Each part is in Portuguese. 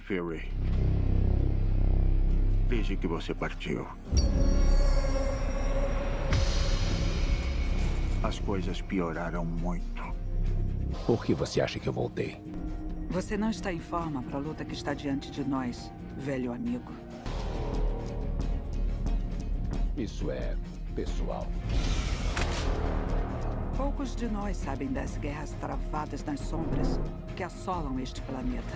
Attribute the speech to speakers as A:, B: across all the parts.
A: Fury. Desde que você partiu, as coisas pioraram muito.
B: Por que você acha que eu voltei?
C: Você não está em forma para a luta que está diante de nós, velho amigo.
B: Isso é pessoal.
C: Poucos de nós sabem das guerras travadas nas sombras que assolam este planeta.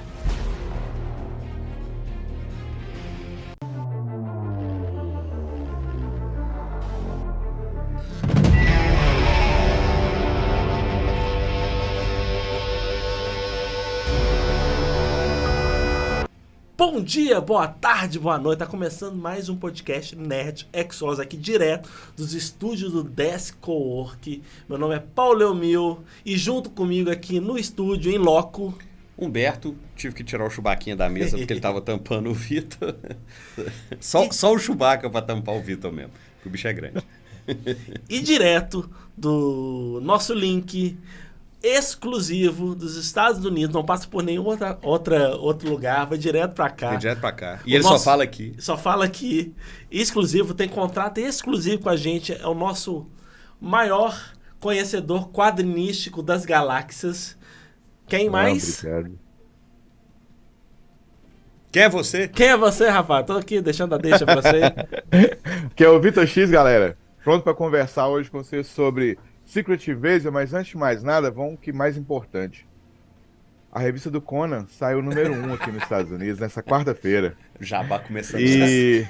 D: Bom dia, boa tarde, boa noite. Tá começando mais um podcast Nerd Exos aqui direto dos estúdios do Desk Cowork. Meu nome é Paulo Leomil e junto comigo aqui no estúdio, em loco...
E: Humberto, tive que tirar o Chewbaquinha da mesa porque ele tava tampando o Vitor. Só o Chewbacca pra tampar o Vitor mesmo, porque o bicho é grande.
D: E direto do nosso link exclusivo dos Estados Unidos, não passa por nenhum outro lugar, vai direto pra cá.
E: Vai direto pra cá. E ele só fala aqui.
D: Só fala aqui. Exclusivo, tem contrato exclusivo com a gente. É o nosso maior conhecedor quadrinístico das galáxias. Quem mais?
F: Obrigado.
E: Quem é você?
D: Quem é você, rapaz? Tô aqui deixando a deixa pra você.
F: Que é o Vitor X, galera. Pronto pra conversar hoje com vocês sobre Secret Invasion, mas antes de mais nada, vamos que mais importante. A revista do Conan saiu número 1 aqui nos Estados Unidos nessa quarta-feira.
E: Jabá começando.
F: E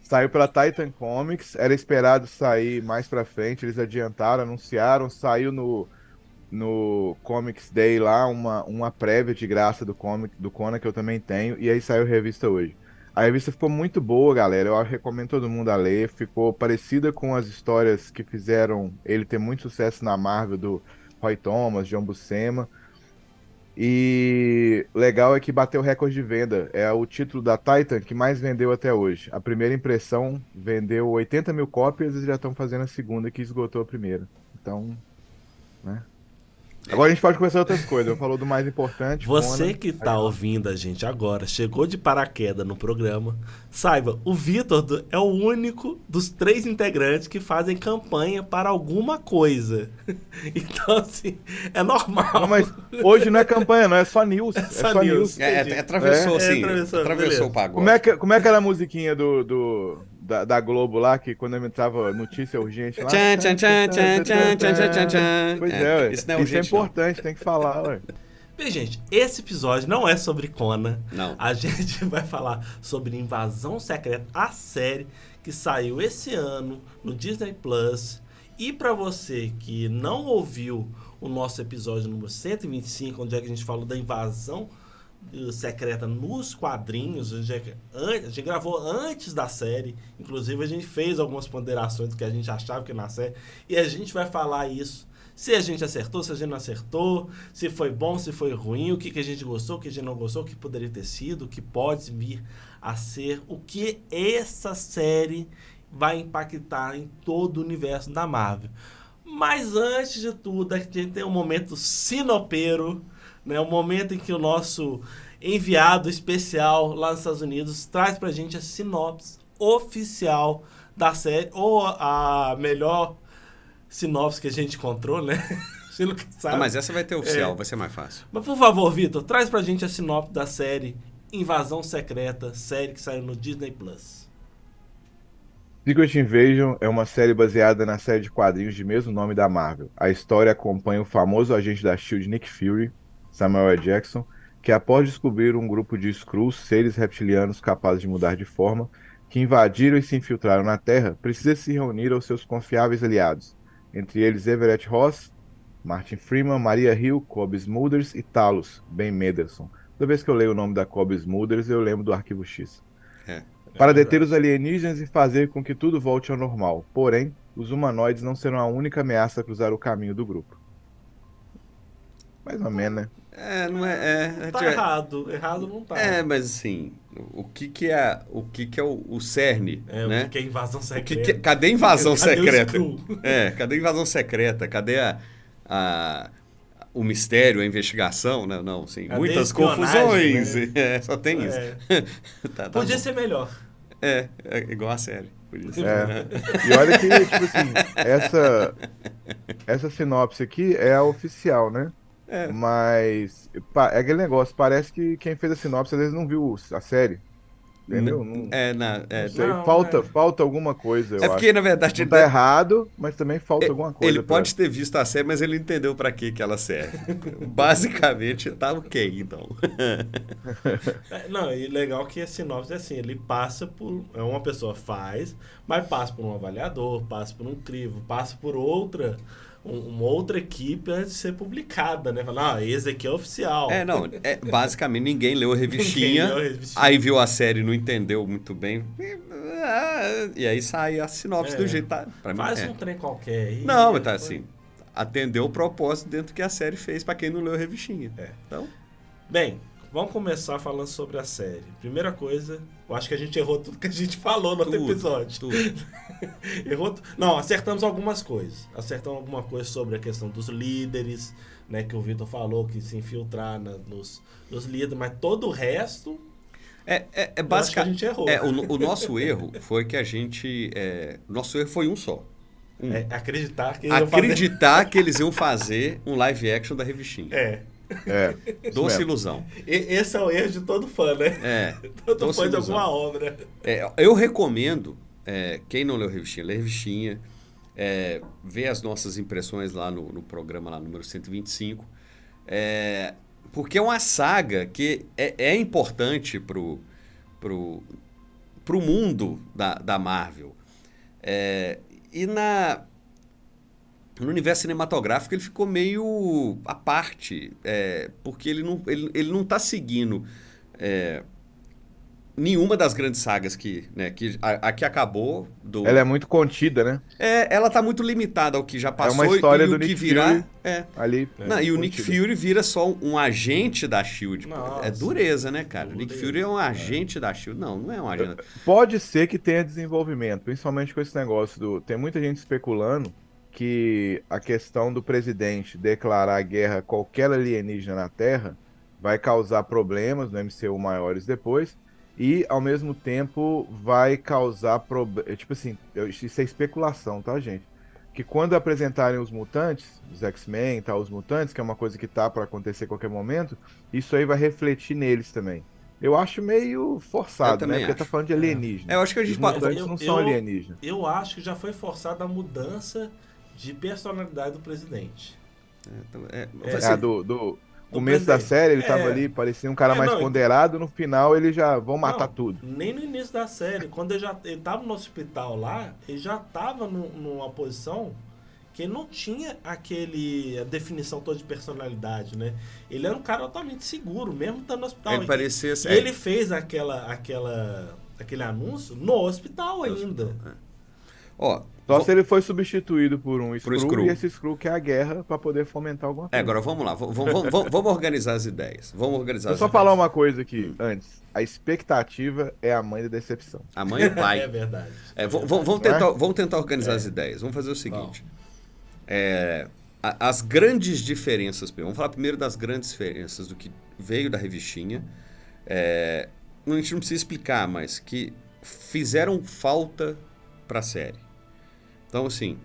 F: saiu pela Titan Comics, era esperado sair mais pra frente, eles adiantaram, anunciaram, saiu no Comics Day lá, uma prévia de graça do Conan que eu também tenho, e aí saiu a revista hoje. A revista ficou muito boa, galera, eu recomendo todo mundo a ler, ficou parecida com as histórias que fizeram ele ter muito sucesso na Marvel, do Roy Thomas, John Buscema, e legal é que bateu recorde de venda, é o título da Titan que mais vendeu até hoje. A primeira impressão vendeu 80 mil cópias e já estão fazendo a segunda que esgotou a primeira, então, né? Agora a gente pode conversar outras coisas. Eu falou do mais importante.
D: Você
F: Conan.
D: que tá ouvindo a gente agora, chegou de paraquedas no programa, saiba, o Vitor é o único dos 3 integrantes que fazem campanha para alguma coisa. Então, assim, é normal.
F: Não, mas hoje não é campanha, não, é só news.
D: É só news.
E: Atravessou, assim. Atravessou o pagode.
F: Como é que era a musiquinha da Globo lá, que quando eu entrava notícia urgente lá...
E: Tchan, tchan, tchan, tchan, tchan, tchan, tchan, tchan.
F: Pois é,
E: Isso não é urgente,
F: isso é importante, tem que falar, ué.
D: Bem, gente, esse episódio não é sobre Conan.
E: Não.
D: A gente vai falar sobre Invasão Secreta, a série que saiu esse ano no Disney Plus. E para você que não ouviu o nosso episódio número 125, onde é que a gente falou da invasão secreta nos quadrinhos, a gente gravou antes da série, inclusive a gente fez algumas ponderações do que a gente achava que ia na série, e a gente vai falar isso, se a gente acertou, se a gente não acertou, se foi bom, se foi ruim, o que a gente gostou, o que a gente não gostou, o que poderia ter sido, o que pode vir a ser, o que essa série vai impactar em todo o universo da Marvel. Mas antes de tudo, a gente tem um momento sinopeiro, né, o momento em que o nosso enviado especial lá nos Estados Unidos traz pra gente a sinopse oficial da série, ou a melhor sinopse que a gente encontrou, né?
E: Mas essa vai ter oficial, vai ser mais fácil.
D: Mas por favor, Vitor, traz pra gente a sinopse da série Invasão Secreta, série que saiu no Disney Plus.
F: Secret Invasion é uma série baseada na série de quadrinhos de mesmo nome da Marvel. A história acompanha o famoso agente da S.H.I.E.L.D. Nick Fury, Samuel L. Jackson, que após descobrir um grupo de Skrulls, seres reptilianos capazes de mudar de forma, que invadiram e se infiltraram na Terra, precisa se reunir aos seus confiáveis aliados, entre eles Everett Ross, Martin Freeman, Maria Hill, Cobb Smulders e Talos, Ben Mendelsohn. Toda vez que eu leio o nome da Cobb Smulders, eu lembro do Arquivo X. Para deter os alienígenas e fazer com que tudo volte ao normal. Porém, os humanoides não serão a única ameaça a cruzar o caminho do grupo. Mais ou menos, né?
E: Não é...
D: Tá errado. Errado não tá.
E: Mas assim, o que é o cerne, né?
D: O que é invasão secreta?
E: Cadê a invasão secreta?
D: Cadê o
E: Cadê a invasão secreta? Cadê o mistério, a investigação, né? Não, sim,
D: A
E: muitas
D: espionagem,
E: confusões.
D: né?
E: Só tem isso. Tá
D: Podia
E: bom.
D: ser melhor.
E: É igual a série. Podia ser.
F: E olha que, tipo assim, essa sinopse aqui é a oficial, né? Mas é aquele negócio, parece que quem fez a sinopse às vezes não viu a série. Entendeu? Não sei,
D: Não,
F: falta alguma coisa, eu
E: É porque,
F: acho.
E: na verdade,
F: Não tá errado, mas também falta alguma coisa.
E: ele pode ter visto a série, mas ele não entendeu pra que ela serve. Basicamente, tá ok, então.
D: Não, e legal que a sinopse é assim, ele passa por... Uma pessoa faz, mas passa por um avaliador, passa por um crivo, passa por uma outra equipe antes de ser publicada, né? Fala, esse aqui é oficial.
E: Basicamente, ninguém leu a revistinha,
D: Ninguém leu a revistinha.
E: aí viu a série e não entendeu muito bem. E aí sai a sinopse do jeito. Tá, pra mim,
D: Faz um trem qualquer aí.
E: Não, mas tá assim, atendeu o propósito dentro que a série fez pra quem não leu a revistinha. Então,
D: Bem, vamos começar falando sobre a série. Primeira coisa, eu acho que a gente errou tudo que a gente falou no outro episódio.
E: tudo.
D: Errou. Não, acertamos algumas coisas. Acertamos alguma coisa sobre a questão dos líderes, né? Que o Vitor falou que se infiltrar nos líderes, mas todo o resto.
E: Basicamente.
D: Acho que a gente errou.
E: O nosso erro foi que a gente. Nosso erro foi um só.
D: Acreditar que
E: Que eles iam fazer um live action da revistinha. Doce ilusão.
D: Esse é o erro de todo fã, né? Todo fã de alguma obra.
E: Eu recomendo, quem não leu a revistinha, lê a revistinha, vê as nossas impressões lá no programa, lá número 125, porque é uma saga que é importante pro mundo da Marvel. E no universo cinematográfico ele ficou meio à parte, porque ele não está seguindo nenhuma das grandes sagas que a que acabou.
F: Ela é muito contida, né?
E: Ela está muito limitada ao que já passou
F: uma história
E: e
F: do
E: o que
F: Nick
E: virar.
F: Fury ali.
E: E o Nick Fury vira só um agente da SHIELD.
D: Nossa,
E: é dureza, né, cara? O Nick
D: dureza,
E: Fury é um agente da SHIELD. Não é um agente.
F: Pode ser que tenha desenvolvimento, principalmente com esse negócio tem muita gente especulando que a questão do presidente declarar guerra a qualquer alienígena na Terra vai causar problemas no MCU maiores depois e, ao mesmo tempo, vai causar problemas... Tipo assim, isso é especulação, tá, gente? Que quando apresentarem os mutantes, os X-Men e tal, os mutantes, que é uma coisa que tá para acontecer a qualquer momento, isso aí vai refletir neles também. Eu acho meio forçado, né? Porque tá falando de alienígena.
E: Eu acho que a gente
F: Os mutantes não são alienígenas.
D: Eu acho que já foi forçada a mudança de personalidade do presidente.
F: Do começo da série, ele tava ali, parecia um cara mais ponderado, no final ele já vão matar tudo.
D: Nem no início da série, quando ele tava no hospital lá, ele já tava numa posição que ele não tinha a definição toda de personalidade, né? Ele era um cara totalmente seguro, mesmo estando no hospital.
E: Ele parecia
D: e ele fez aquele anúncio no hospital ainda.
F: Só se ele foi substituído por um Skrull, e esse Skrull quer a guerra para poder fomentar alguma coisa.
E: Agora vamos lá, vamos organizar as ideias. Deixa eu
F: só falar uma coisa aqui antes. A expectativa é a mãe da decepção.
E: A mãe e o pai.
D: É verdade.
E: Vamos tentar organizar as ideias. Vamos fazer o seguinte. As grandes diferenças. Vamos falar primeiro das grandes diferenças do que veio da revistinha. A gente não precisa explicar, mas que fizeram falta para a série. Então, assim,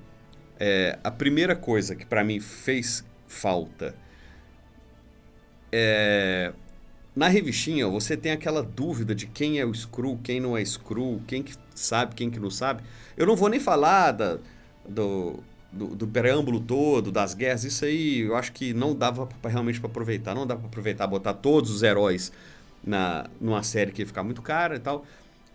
E: a primeira coisa que para mim fez falta na revistinha você tem aquela dúvida de quem é o Skrull, quem não é Skrull, quem que sabe, quem que não sabe. Eu não vou nem falar do preâmbulo todo, das guerras, isso aí eu acho que não dava realmente para aproveitar. Não dá para aproveitar, botar todos os heróis numa série que ia ficar muito cara e tal.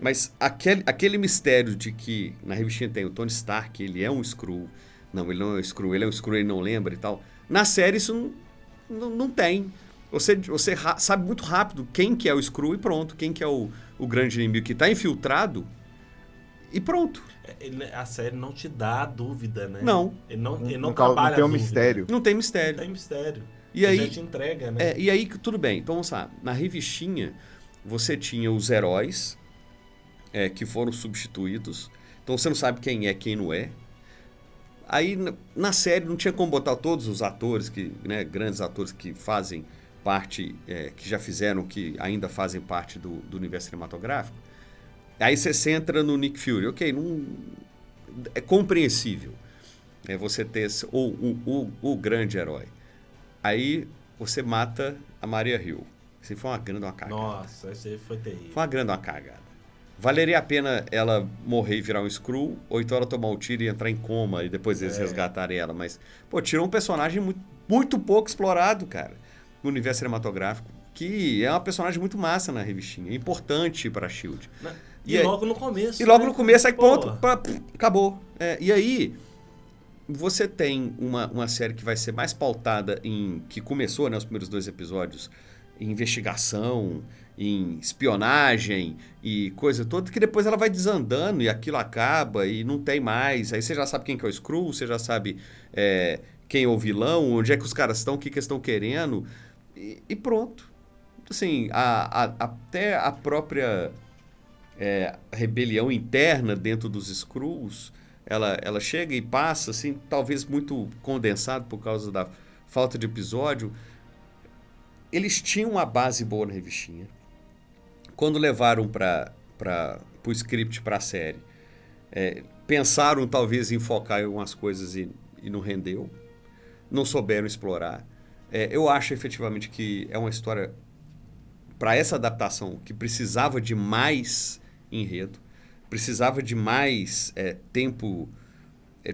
E: Mas aquele mistério de que na revistinha tem o Tony Stark, ele é um Skrull. Não, ele não é um Skrull, ele é um Skrull, ele não lembra e tal. Na série isso não tem. Você sabe muito rápido quem que é o Skrull e pronto. Quem que é o grande inimigo que está infiltrado e pronto.
D: A série não te dá dúvida, né?
E: Não.
D: Ele não trabalha
F: não tem um
D: dúvida.
F: mistério.
E: Não tem mistério.
D: Não tem mistério.
E: E aí,
D: já te entrega, né?
E: E aí, tudo bem. Então, vamos lá. Na revistinha, você tinha os heróis que foram substituídos. Então, você não sabe quem é, quem não é. Aí na série não tinha como botar todos os atores, né, grandes atores que fazem parte, que já fizeram, que ainda fazem parte do universo cinematográfico. Aí você centra no Nick Fury. Ok, não, é compreensível você ter o grande herói. Aí você mata a Maria Hill. Isso foi uma grande cagada.
D: Nossa, isso aí foi terrível.
E: Foi uma grande cagada. Valeria a pena ela morrer e virar um Skrull, ou então ela tomar um tiro e entrar em coma e depois eles resgatarem ela. Mas, pô, tirou um personagem muito, muito pouco explorado, cara, no universo cinematográfico, que é uma personagem muito massa na revistinha, importante pra SHIELD.
D: E logo no começo.
E: E logo no começo, aí
D: Pô.
E: ponto, acabou. E aí, você tem uma série que vai ser mais pautada que começou, né, os primeiros 2 episódios, em investigação, em espionagem e coisa toda, que depois ela vai desandando e aquilo acaba e não tem mais. Aí você já sabe quem que é o Skrull, você já sabe quem é o vilão, onde é que os caras estão, o que eles estão querendo e pronto. Assim, até a própria rebelião interna dentro dos Skrulls, ela chega e passa, assim, talvez muito condensado por causa da falta de episódio. Eles tinham uma base boa na revistinha. Quando levaram para o script, para a série, pensaram talvez em focar em algumas coisas e não rendeu. Não souberam explorar. Eu acho efetivamente que é uma história, para essa adaptação, que precisava de mais enredo, precisava de mais tempo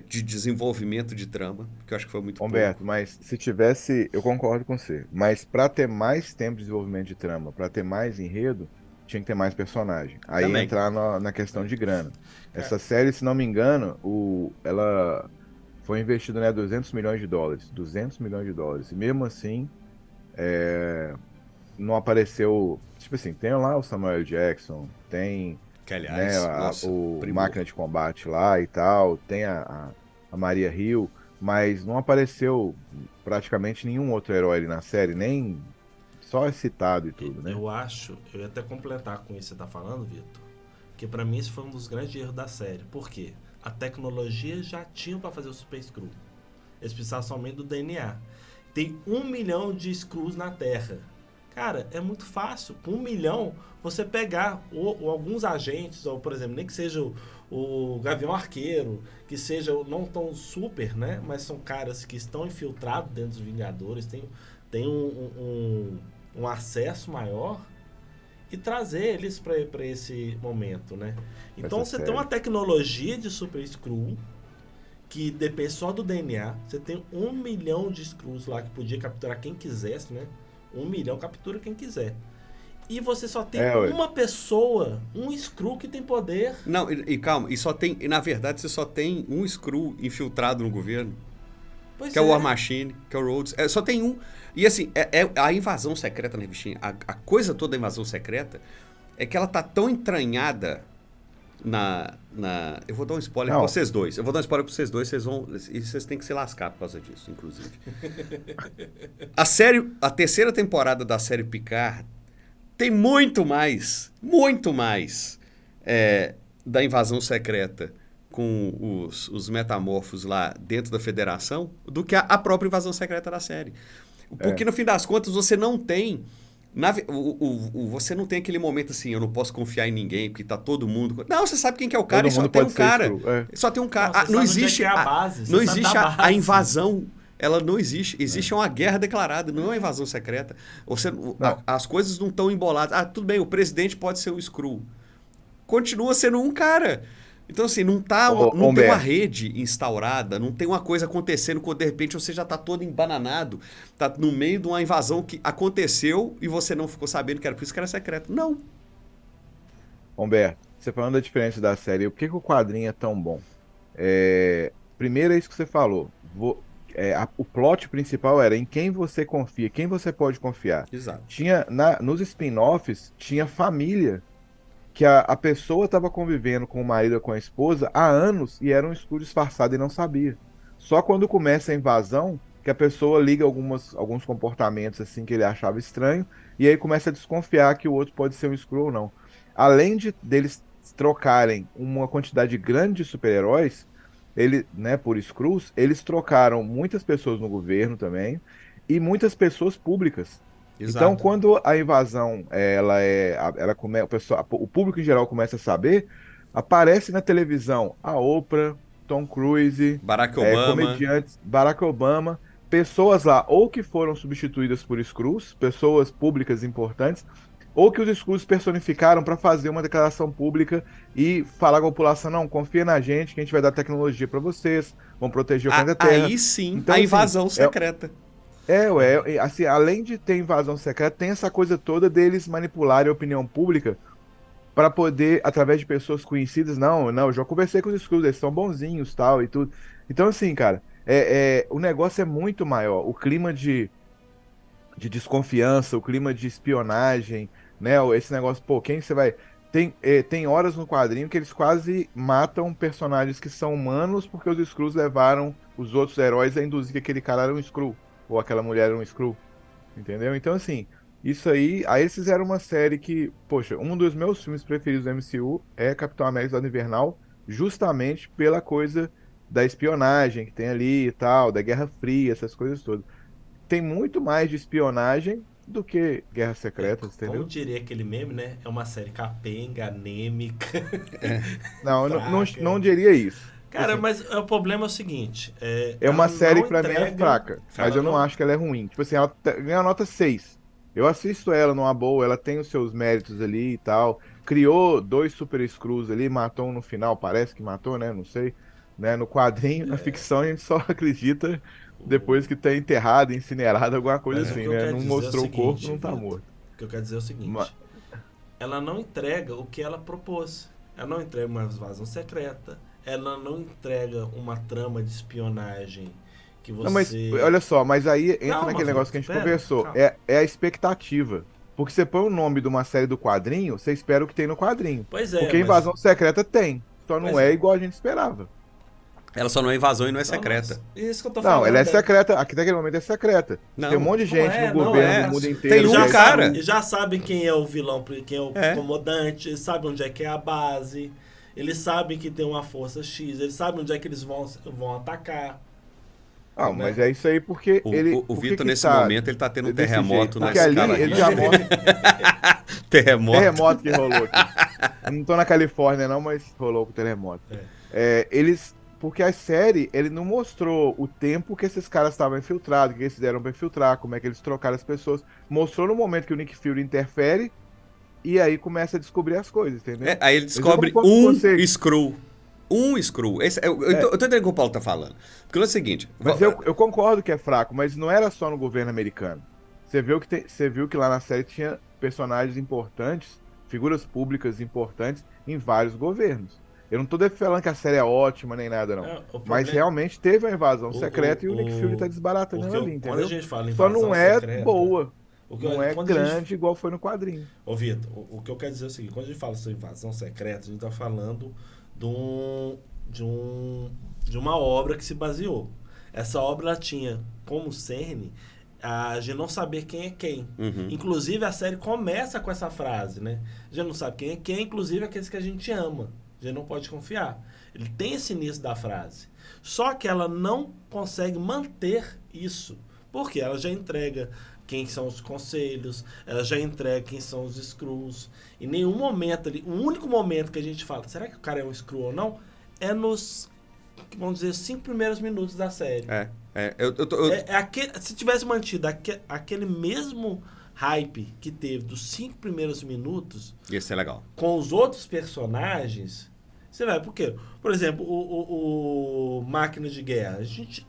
E: de desenvolvimento de trama, que eu acho que foi muito
F: Humberto,
E: pouco.
F: mas se tivesse, eu concordo com você, mas para ter mais tempo de desenvolvimento de trama, para ter mais enredo, tinha que ter mais personagem. Aí
E: Também.
F: entrar na questão de grana. Essa série, se não me engano, ela foi investida, né, 200 milhões de dólares. 200 milhões de dólares. E mesmo assim, não apareceu. Tipo assim, tem lá o Samuel Jackson, tem,
E: Que, aliás,
F: né,
E: nossa,
F: o
E: primor.
F: Máquina de Combate lá e tal, tem a Maria Hill, mas não apareceu praticamente nenhum outro herói ali na série, nem só é citado e tudo, né?
D: Eu ia até completar com isso que você tá falando, Vitor, que pra mim esse foi um dos grandes erros da série. Por quê? A tecnologia já tinha pra fazer o Super Skrull. Eles precisavam somente do DNA. Tem 1 milhão de Skrulls na Terra. Cara, é muito fácil. Com 1 milhão, você pegar ou alguns agentes, ou por exemplo, nem que seja o Gavião Arqueiro, que seja não tão super, né? Mas são caras que estão infiltrados dentro dos Vingadores, tem um acesso maior, e trazer eles para esse momento, né? Então
F: Essa
D: você tem
F: série.
D: uma tecnologia de Super Skrull que depende só do DNA. Você tem 1 milhão de Skrulls lá que podia capturar quem quisesse, né? 1 milhão captura quem quiser. E você só tem
F: ué.
D: uma pessoa, um Skrull que tem poder.
E: Não, e calma, na verdade você só tem um Skrull infiltrado no governo,
D: Pois
E: que é o War Machine, que é o Rhodes. Só tem um. E assim, a invasão secreta na revistinha, a coisa toda da invasão secreta é que ela tá tão entranhada eu vou dar um spoiler
F: Não.
E: pra vocês dois. Eu vou dar um spoiler pra vocês dois, vocês têm que se lascar por causa disso, inclusive. A terceira temporada da série Picard tem muito mais da invasão secreta com os metamorfos lá dentro da Federação do que a própria invasão secreta da série. Porque no fim das contas você não tem você não tem aquele momento assim, eu não posso confiar em ninguém porque tá todo mundo. Não, você sabe quem que é o cara
F: Todo
E: e só
F: mundo
E: tem um
F: pode ser
E: cara.
F: Skrull,
E: Só tem um cara.
D: Não, você
E: Não
D: sabe onde é
E: existe
D: que é a base, você
E: não
D: sabe
E: existe
D: da
E: a
D: base.
E: invasão. Ela não existe. Existe uma guerra declarada, não é uma invasão secreta. As coisas não estão emboladas. Tudo bem, o presidente pode ser o Skrull. Continua sendo um cara. Então, assim, não tem uma
F: Humberto.
E: rede instaurada, não tem uma coisa acontecendo quando de repente você já tá todo embananado, tá no meio de uma invasão que aconteceu e você não ficou sabendo que era por isso que era secreto. Não.
F: Humberto, você falando da diferença da série, por que o quadrinho é tão bom? Primeiro é isso que você falou. O plot principal era em quem você confia, quem você pode confiar.
E: Exato.
F: Nos spin-offs, tinha família que a pessoa estava convivendo com o marido ou com a esposa há anos e era um Skrull disfarçado e não sabia. Só quando começa a invasão que a pessoa liga alguns comportamentos assim que ele achava estranho e aí começa a desconfiar que o outro pode ser um Skrull ou não. Além deles trocarem uma quantidade grande de super-heróis, né, por Skrulls, eles trocaram muitas pessoas no governo também e muitas pessoas públicas. Então,
E: Exato.
F: quando a invasão, o público em geral começa a saber, aparece na televisão a Oprah, Tom Cruise,
E: Barack Obama.
F: comediantes, Barack Obama, pessoas lá ou que foram substituídas por Skrulls, pessoas públicas importantes, ou que os Skrulls personificaram para fazer uma declaração pública e falar com a população, não, confia na gente, que a gente vai dar tecnologia para vocês, vão proteger o planeta Terra.
E: Aí sim,
F: Então,
E: a
F: assim,
E: invasão secreta.
F: assim, além de ter invasão secreta, tem essa coisa toda deles manipularem a opinião pública para poder, através de pessoas conhecidas, não, eu já conversei com os Skrulls, eles são bonzinhos, tal, e tudo. Então, assim, cara, o negócio é muito maior. O clima de desconfiança, o clima de espionagem, né? Esse negócio, pô, quem você vai... Tem horas no quadrinho que eles quase matam personagens que são humanos porque os Skrulls levaram os outros heróis a induzir que aquele cara era um Skrull, ou aquela mulher era um Skrull, entendeu? Então, assim, isso aí eles fizeram uma série que, poxa, um dos meus filmes preferidos do MCU é Capitão América Soldado Invernal, justamente pela coisa da espionagem que tem ali e tal, da Guerra Fria, essas coisas todas. Tem muito mais de espionagem do que Guerras Secretas,
D: Como
F: entendeu?
D: diria aquele meme, né? É uma série capenga, anêmica.
F: Não, eu não
D: fraca.
F: diria isso.
D: Cara,
F: Assim,
D: mas o problema é o seguinte.
F: é uma
D: ela
F: série
D: não
F: que pra mim é
D: entrega-
F: fraca, mas
D: ela
F: eu não acho que ela é ruim. Tipo assim, ela ganha nota 6. Eu assisto ela numa boa, ela tem os seus méritos ali e tal. Criou 2 Super Skrulls ali, matou um no final, parece que matou, né? Não sei. Né? No quadrinho, na ficção, a gente só acredita depois que tá enterrado, incinerado, alguma coisa
D: Mas o
F: assim,
D: que eu
F: né?
D: quero
F: Não
D: dizer é o
F: mostrou o corpo,
D: seguinte,
F: não tá
D: Vitor.
F: morto.
D: O que eu quero dizer é o seguinte.
F: Ma-
D: Ela não entrega o que ela propôs. Ela não entrega uma invasão secreta. Ela não entrega uma trama de espionagem que você...
F: Não, mas olha só, mas aí entra
D: Calma,
F: naquele negócio que a gente
D: Vitor,
F: conversou.
D: calma.
F: É a expectativa. Porque você põe o nome de uma série do quadrinho, você espera o que tem no quadrinho.
D: Pois é,
F: Porque a
D: mas-
F: invasão secreta tem. Só não
D: Pois
F: é
D: é.
F: igual a gente esperava.
E: Ela só não é invasão e não é
D: Não,
E: secreta.
D: nossa, isso que eu tô
F: Não,
D: falando.
F: ela é secreta. Aqui naquele momento é secreta.
E: Não,
F: Tem um monte de gente
D: não é,
F: no
D: não
F: governo
D: é.
F: do mundo
E: Tem
F: inteiro.
E: um
F: que é
E: cara.
F: Skrull.
D: E já sabem quem é o vilão, quem é o
E: É.
D: comandante, eles sabem onde é que é a base, eles sabem que tem uma força X, eles sabem onde é que eles vão atacar.
F: Ah, mas é isso aí porque ele.
E: O
F: por que
E: Vitor,
F: que
E: nesse
F: tá
E: momento, ele tá tendo um
F: desse
E: terremoto
F: jeito?
E: na
F: Porque ali
E: escala.
F: ele já mostra
E: Terremoto.
F: terremoto que rolou aqui. Eu não tô na Califórnia, não, mas rolou com o terremoto. Porque a série, ele não mostrou o tempo que esses caras estavam infiltrados, o que eles fizeram pra infiltrar, como é que eles trocaram as pessoas. Mostrou no momento que o Nick Fury interfere e aí começa a descobrir as coisas, entendeu?
E: Aí ele descobre
F: Mas eu concordo com você.
E: Skrull. Um Skrull. Eu tô entendendo o que o Paulo tá falando. Porque é o seguinte.
F: Mas eu concordo que é fraco, mas não era só no governo americano. Você viu que lá na série tinha personagens importantes, figuras públicas importantes em vários governos. Eu não tô falando que a série é ótima nem nada, não.
D: O
F: Mas
D: problema-
F: realmente teve a invasão
D: O-
F: secreta e o Nick
D: o-
F: Fury tá desbaratando ela ali,
D: Quando a
F: entendeu?
D: gente fala em
F: Só
D: invasão
F: não é
D: secreta,
F: boa.
D: o que-
F: Não é
D: quando a gente-
F: grande igual foi no quadrinho.
D: Ô, Vitor, o que eu quero dizer é o seguinte: quando a gente fala sobre invasão secreta, a gente tá falando de uma obra que se baseou. Essa obra ela tinha como cerne a gente não saber quem é quem.
E: Uhum.
D: Inclusive, a série começa com essa frase, né? A gente não sabe quem é quem, inclusive aqueles que a gente ama. A gente não pode confiar. Ele tem esse início da frase. Só que ela não consegue manter isso. Porque ela já entrega quem são os conselhos, ela já entrega quem são os Skrulls. Em nenhum momento ali, o único momento que a gente fala, será que o cara é um Skrull ou não? É nos, vamos dizer, 5 primeiros minutos da série. Se tivesse mantido aquele mesmo hype que teve dos 5 primeiros minutos
E: Ia ser legal.
D: com os outros personagens, você vai, por quê? Por exemplo, o Máquina de Guerra. A gente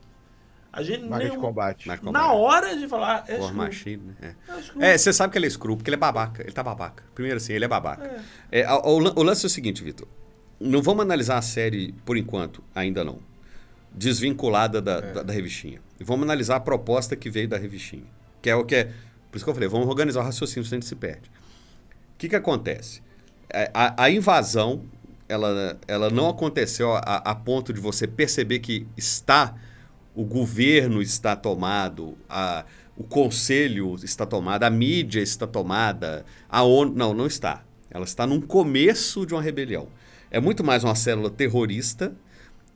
F: Máquina de combate.
D: na hora de falar, é
E: War
D: Skrull.
E: Machine, né?
D: É Skrull.
E: Você sabe que ele é Skrull, porque ele é babaca. Ele tá babaca. Primeiro assim, ele é babaca. O lance é o seguinte, Vitor. Não vamos analisar a série, por enquanto, ainda não. Desvinculada da revistinha. E vamos analisar a proposta que veio da revistinha. Que é o que é... Por isso que eu falei, vamos organizar o raciocínio, senão a gente se perde. O que acontece? A invasão, ela não aconteceu a ponto de você perceber que o governo está tomado, o conselho está tomado, a mídia está tomada, a ONU... Não está. Ela está num começo de uma rebelião. É muito mais uma célula terrorista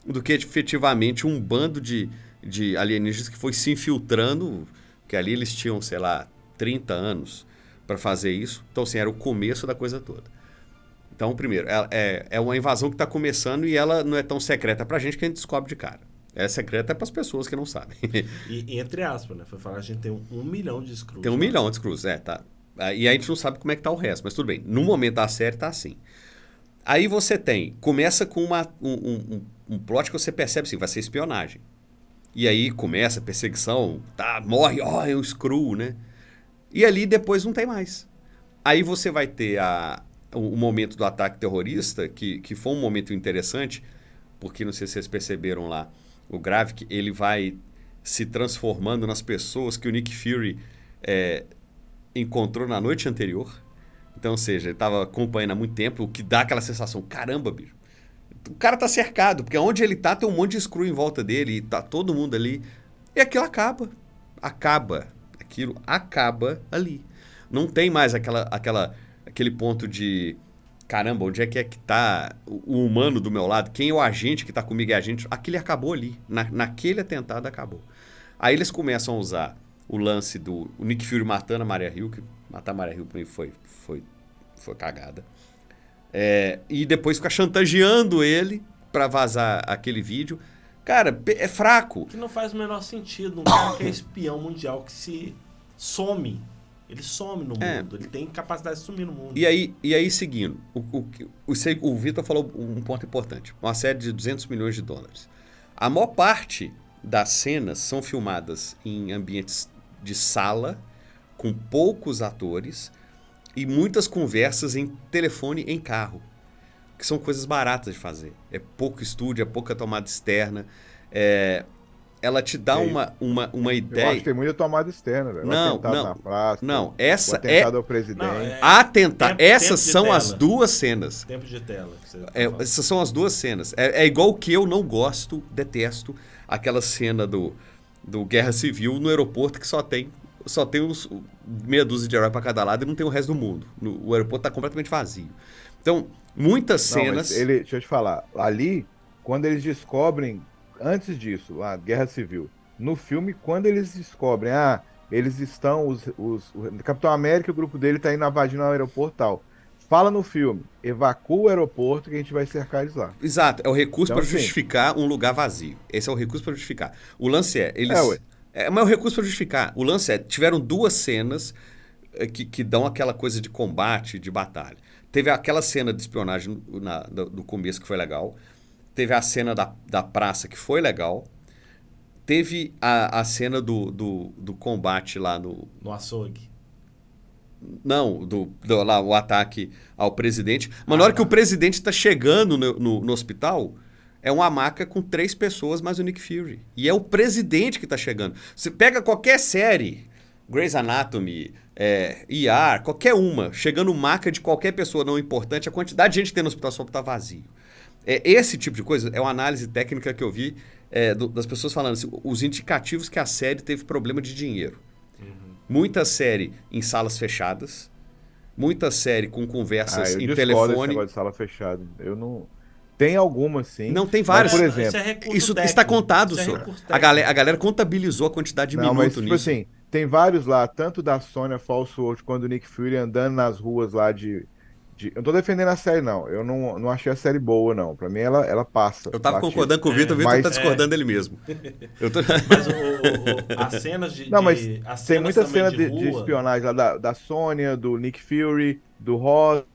E: do que efetivamente um bando de alienígenas que foi se infiltrando, que ali eles tinham, sei lá, 30 anos para fazer isso. Então, assim, era o começo da coisa toda. Então, primeiro, é uma invasão que está começando e ela não é tão secreta pra gente que a gente descobre de cara. É secreta para as pessoas que não sabem.
D: E entre aspas, né? Foi falar, a gente tem 1 milhão de Skrulls.
E: Tem 1 milhão de Skrulls, tá. E a gente não sabe como é que tá o resto, mas tudo bem. No momento da série tá assim. Aí você começa com um plot que você percebe assim, vai ser espionagem. E aí começa a perseguição, morre, é um Skrull, né? E ali depois não tem mais. Aí você vai ter o momento do ataque terrorista, que foi um momento interessante, porque não sei se vocês perceberam lá, o Gravik, ele vai se transformando nas pessoas que o Nick Fury encontrou na noite anterior. Então, ou seja, ele estava acompanhando há muito tempo, o que dá aquela sensação, caramba, bicho, o cara tá cercado, porque onde ele tá tem um monte de Skrull em volta dele, e tá todo mundo ali, e aquilo acaba, aquilo acaba ali. Não tem mais aquele ponto de, caramba, onde é que tá o humano do meu lado, quem é o agente que tá comigo é agente, aquilo acabou ali, naquele atentado acabou. Aí eles começam a usar o lance do Nick Fury matando a Maria Hill, que matar a Maria Hill pra mim foi cagada. E depois ficar chantageando ele pra vazar aquele vídeo. Cara, é fraco.
D: Que não faz o menor sentido. Um cara que é espião mundial que se some. Ele some no mundo. Ele tem capacidade de sumir no mundo.
E: E aí seguindo. O Vitor falou um ponto importante. Uma série de $200 milhões. A maior parte das cenas são filmadas em ambientes de sala, com poucos atores e muitas conversas em telefone em carro, que são coisas baratas de fazer. É pouco estúdio, é pouca tomada externa. Ela te dá uma ideia...
F: Eu acho que tem muita tomada externa, velho.
E: Não,
F: na praça,
E: não. Essa
F: atentado ao presidente.
E: Essas são as duas cenas.
D: Tempo de tela. Que você tá
E: essas são as duas cenas. É igual o que eu não gosto, detesto, aquela cena do Guerra Civil no aeroporto que só tem uns meia dúzia de herói para cada lado e não tem o resto do mundo. O aeroporto tá completamente vazio. Então, muitas cenas...
F: deixa eu te falar. Ali, quando eles descobrem, antes disso, a Guerra Civil, no filme, quando eles descobrem, eles estão, o Capitão América, o grupo dele tá indo invadindo o aeroporto e tal. Fala no filme, evacua o aeroporto que a gente vai cercar eles lá.
E: Exato, é o recurso para justificar um lugar vazio. Esse é o recurso para justificar. O lance mas é o recurso para justificar. O lance tiveram duas cenas que dão aquela coisa de combate, de batalha. Teve aquela cena de espionagem do começo que foi legal. Teve a cena da praça que foi legal. Teve a cena do combate lá no
D: açougue.
E: Não, lá, o ataque ao presidente. Mas na hora que o presidente está chegando no hospital, é uma maca com 3 pessoas mais o Nick Fury. E é o presidente que está chegando. Você pega qualquer série, Grey's Anatomy, ER, qualquer uma, chegando maca de qualquer pessoa não importante, a quantidade de gente que tem no hospital só está vazio. Esse tipo de coisa é uma análise técnica que eu vi das pessoas falando assim, os indicativos que a série teve problema de dinheiro. Muita série em salas fechadas, muita série com conversas em telefone.
F: Esse negócio de sala fechada. Eu não... Tem algumas, sim.
E: Não, tem várias.
F: Por exemplo,
E: isso está contado, senhor. A galera contabilizou a quantidade de minutos nisso.
F: Assim, tem vários lá, tanto da Sonya Falsworth quanto do Nick Fury andando nas ruas lá de... Eu não tô defendendo a série, não. Eu não achei a série boa, não. Pra mim, ela passa.
E: Eu tava concordando com o Vitor tá discordando dele mesmo.
D: Mas as cenas de...
F: Não, mas tem muita cena
D: de
F: espionagem lá da Sonya, do Nick Fury, do Ross,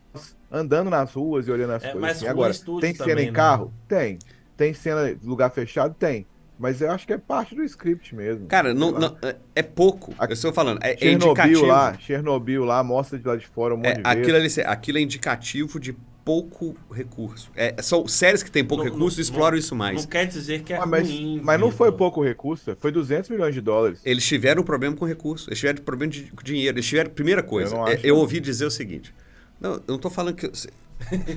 F: andando nas ruas e olhando as coisas.
D: Mas
F: assim. Agora, tem cena também, em carro? Tem. Tem cena de lugar fechado? Tem. Mas eu acho que é parte do script mesmo.
E: Cara, não é pouco. Eu estou falando, é indicativo.
F: Chernobyl lá, mostra de lá de fora um monte de vezes.
E: Aquilo é indicativo de pouco recurso. São séries que têm pouco recurso e exploram isso mais.
D: Não quer dizer que é ruim.
F: Mas não foi pouco recurso, foi $200 milhões.
E: Eles tiveram um problema com recurso, eles tiveram problema de dinheiro. Eles tiveram, primeira coisa, eu ouvi dizer o seguinte, eu não estou falando que...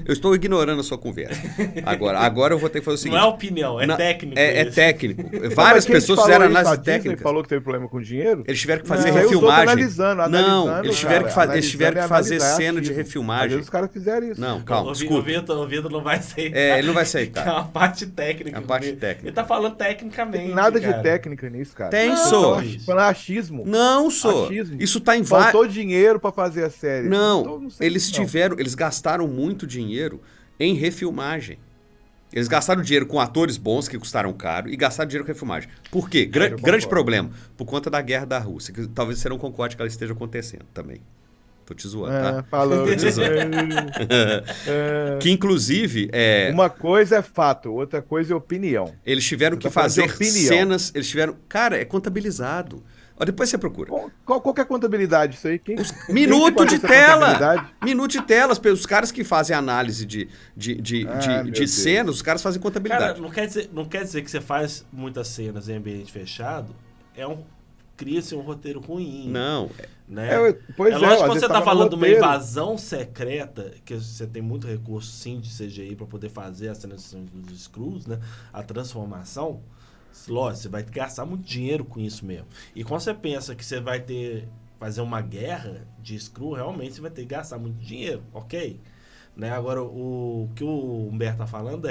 E: Eu estou ignorando a sua conversa. Agora eu vou ter que fazer o seguinte.
D: Não é opinião, é técnico.
E: É
D: isso.
E: técnico.
F: Mas
E: Várias
F: quem te
E: pessoas
F: falou
E: fizeram
F: isso? A
E: análise
F: Disney
E: técnica.
F: falou que teve problema com dinheiro?
E: Eles tiveram que fazer
F: Não, eu tô
E: refilmagem.
F: analisando,
E: Não, eles tiveram
F: cara.
E: eles tiveram que fazer
F: Analisando é
E: cena de
F: achismo. Às
E: refilmagem.
F: vezes os caras fizeram isso.
E: Não, calma,
D: O
E: escuta.
D: Vitor não vai aceitar.
E: Ele não vai
D: Que é
E: aceitar.
D: uma parte técnica.
E: A parte
D: Ele
E: técnica.
D: tá falando tecnicamente.
F: Tem nada
D: cara.
F: de técnica nisso, cara.
E: Tem,
F: Não,
E: sou.
F: Falando achismo.
E: Não, sou.
F: Achismo.
E: Isso tá em vários.
F: Faltou dinheiro pra fazer a série.
E: Não,
F: sei
E: eles
F: não.
E: eles gastaram muito dinheiro em refilmagem. Eles gastaram dinheiro com atores bons que custaram caro e gastaram dinheiro com refilmagem. Por quê? Grande problema. Por conta da guerra da Rússia, que talvez você não concorde que ela esteja acontecendo também. Tô te zoando, tá?
F: Falou.
E: Tô te zoando. Que inclusive
F: Uma coisa é fato, outra coisa é opinião.
E: eles tiveram que
F: tá falando de
E: fazer
F: opinião.
E: cenas. Eles tiveram. Cara, é contabilizado. Ó, depois você procura.
F: Qual que é a contabilidade disso aí? Quem
E: Minuto
F: pode
E: de
F: essa
E: tela!
F: contabilidade?
E: Minuto de tela. Os caras que fazem análise de
F: meu Deus.
E: cenas, os caras fazem contabilidade.
D: Cara, não quer dizer que você faz muitas cenas em ambiente fechado, cria-se um roteiro ruim.
E: Não.
D: Né?
F: Pois
D: É lógico que
F: às
D: você
F: vezes
D: tá
F: tava no
D: falando de uma
F: roteiro.
D: invasão secreta, que você tem muito recurso sim de CGI para poder fazer as cenas dos Skrulls, né? A transformação. Lógico, você vai gastar muito dinheiro com isso mesmo. E quando você pensa que você vai fazer uma guerra de Skrull, realmente você vai ter que gastar muito dinheiro, ok? Né? Agora, o que o Humberto tá falando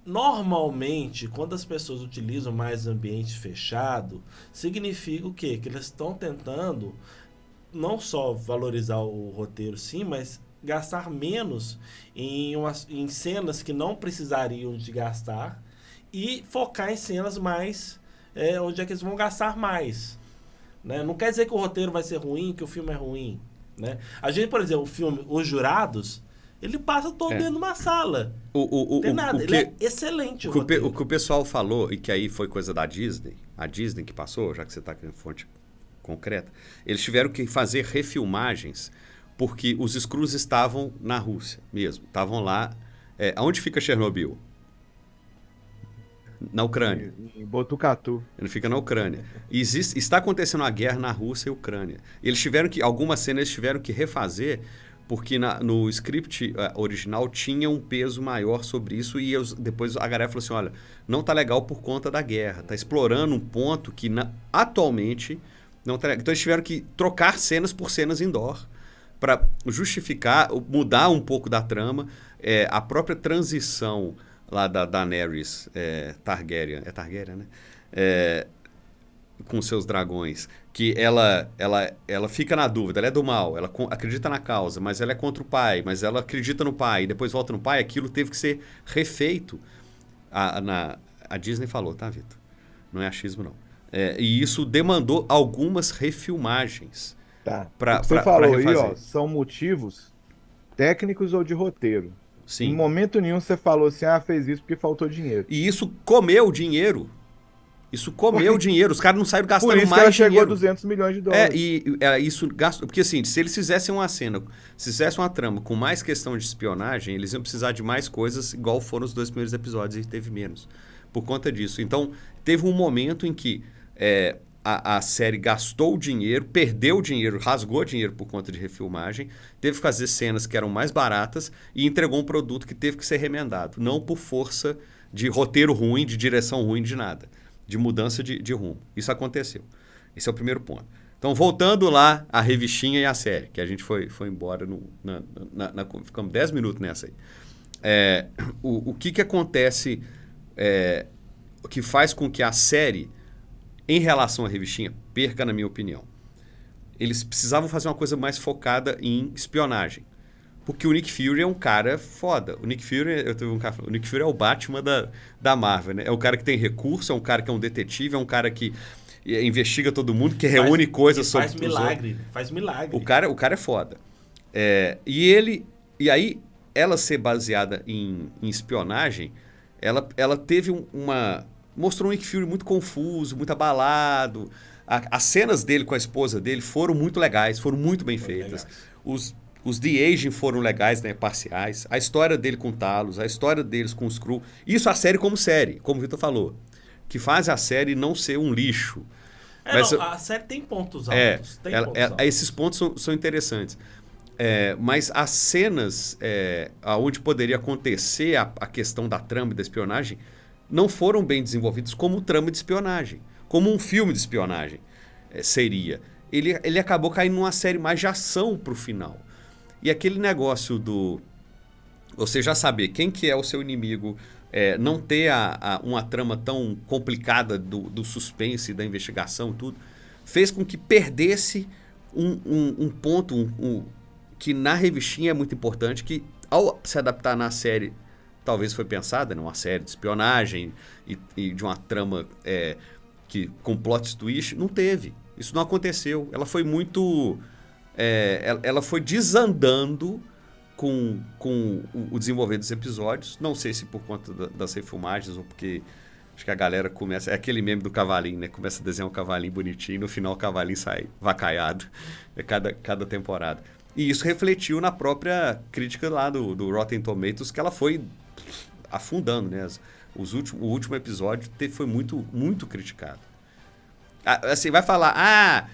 D: normalmente, quando as pessoas utilizam mais ambiente fechado, significa o quê? Que eles estão tentando não só valorizar o roteiro, sim, mas gastar menos em cenas que não precisariam de gastar e focar em cenas mais onde é que eles vão gastar mais. Né? Não quer dizer que o roteiro vai ser ruim, que o filme é ruim. Né? A gente, por exemplo, o filme Os Jurados, ele passa todo dentro de uma sala. Não tem nada, ele é excelente.
E: O que o pessoal falou, e que aí foi coisa da Disney, a Disney que passou, já que você está com fonte concreta, eles tiveram que fazer refilmagens porque os Skrulls estavam na Rússia mesmo, estavam lá. Onde fica Chernobyl? Na Ucrânia.
F: Em Botucatu.
E: Ele fica na Ucrânia. Está acontecendo uma guerra na Rússia e Ucrânia. Algumas cenas eles tiveram que refazer porque no script original tinha um peso maior sobre isso e depois a galera falou assim, olha, não tá legal por conta da guerra, tá explorando um ponto que atualmente não tá legal. Então eles tiveram que trocar cenas por cenas indoor para justificar, mudar um pouco da trama, a própria transição lá da Daenerys Targaryen, Targaryen, né? Com seus dragões, que ela fica na dúvida, ela é do mal, ela acredita na causa, mas ela é contra o pai, mas ela acredita no pai, e depois volta no pai, aquilo teve que ser refeito. A Disney falou, tá, Vitor? Não é achismo, não. E isso demandou algumas refilmagens.
F: Tá.
E: Pra,
F: O que você
E: pra,
F: falou
E: pra
F: aí,
E: refazer.
F: são motivos técnicos ou de roteiro.
E: Sim.
F: Em momento nenhum você falou assim, fez isso porque faltou dinheiro.
E: E isso comeu dinheiro. Isso comeu dinheiro. Os caras não saíram gastando
F: Por isso
E: mais
F: que ela chegou
E: dinheiro.
F: a 200 milhões de dólares.
E: Isso gastou. Porque assim, se eles fizessem uma cena, se fizessem uma trama com mais questão de espionagem, eles iam precisar de mais coisas, igual foram os 2 primeiros episódios e teve menos. Por conta disso. Então, teve um momento em que a série gastou dinheiro, perdeu dinheiro, rasgou dinheiro por conta de refilmagem, teve que fazer cenas que eram mais baratas e entregou um produto que teve que ser remendado. Não por força de roteiro ruim, de direção ruim, de nada. De mudança de rumo. Isso aconteceu. Esse é o primeiro ponto. Então, voltando lá à revistinha e à série, que a gente foi embora, ficamos 10 minutos nessa aí. O que acontece, que faz com que a série, em relação à revistinha, perca, na minha opinião. Eles precisavam fazer uma coisa mais focada em espionagem. Porque o Nick Fury é um cara foda. O Nick Fury, o Nick Fury é o Batman da Marvel, né? É um cara que tem recurso, é um cara que é um detetive, é um cara que investiga todo mundo, que reúne coisas sobre...
D: Faz milagre.
E: O cara é foda. E aí, ela ser baseada em espionagem, ela teve mostrou um Nick Fury muito confuso, muito abalado. As cenas dele com a esposa dele foram muito legais, foram muito bem feitas. Os de-aging foram legais, né, parciais. A história dele com Talos, a história deles com os Skrull. Isso a série, como o Vitor falou. Que faz a série não ser um lixo.
D: A série tem pontos altos.
E: Esses pontos são interessantes. Mas as cenas onde poderia acontecer a questão da trama e da espionagem não foram bem desenvolvidas como trama de espionagem, como um filme de espionagem seria. Ele acabou caindo numa série mais de ação pro final. E aquele negócio do você já saber quem que é o seu inimigo, não ter uma trama tão complicada do suspense, da investigação e tudo, fez com que perdesse um ponto que na revistinha é muito importante, que ao se adaptar na série, talvez foi pensada numa série de espionagem e de uma trama com plot twist, não teve. Isso não aconteceu. Ela foi muito... ela foi desandando com o desenvolver dos episódios. Não sei se por conta das refilmagens ou porque... Acho que a galera começa... É aquele meme do cavalinho, né? Começa a desenhar um cavalinho bonitinho e no final o cavalinho sai vacaiado. Cada temporada. E isso refletiu na própria crítica lá do Rotten Tomatoes, que ela foi afundando, né? O último episódio foi muito, muito criticado. Assim, vai falar,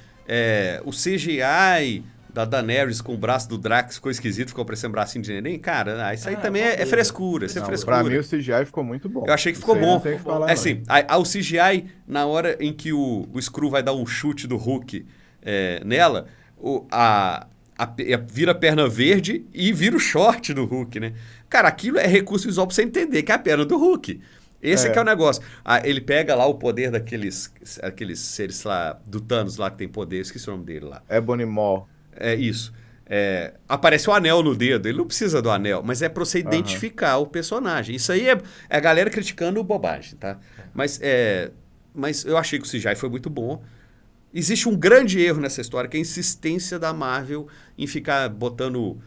E: o CGI da Daenerys com o braço do Drax ficou esquisito, ficou parecendo bracinho de neném. Cara, isso aí também é frescura. Isso é frescura.
F: Pra mim o CGI ficou muito bom.
E: Eu achei que ficou bom.
F: Tem que falar,
E: assim, o CGI, na hora em que o Skrull vai dar um chute do Hulk nela, vira a perna verde e vira o short do Hulk, né? Cara, aquilo é recurso visual pra você entender que é a perna do Hulk. Esse que é o negócio. Ele pega lá o poder aqueles seres lá, do Thanos lá que tem poder, esqueci o nome dele lá.
F: Ebony Maw.
E: Isso. Aparece um anel no dedo, ele não precisa do anel, mas é pra você identificar o personagem. Isso aí é a galera criticando bobagem, tá? Mas eu achei que o CGI foi muito bom. Existe um grande erro nessa história, que é a insistência da Marvel em ficar botando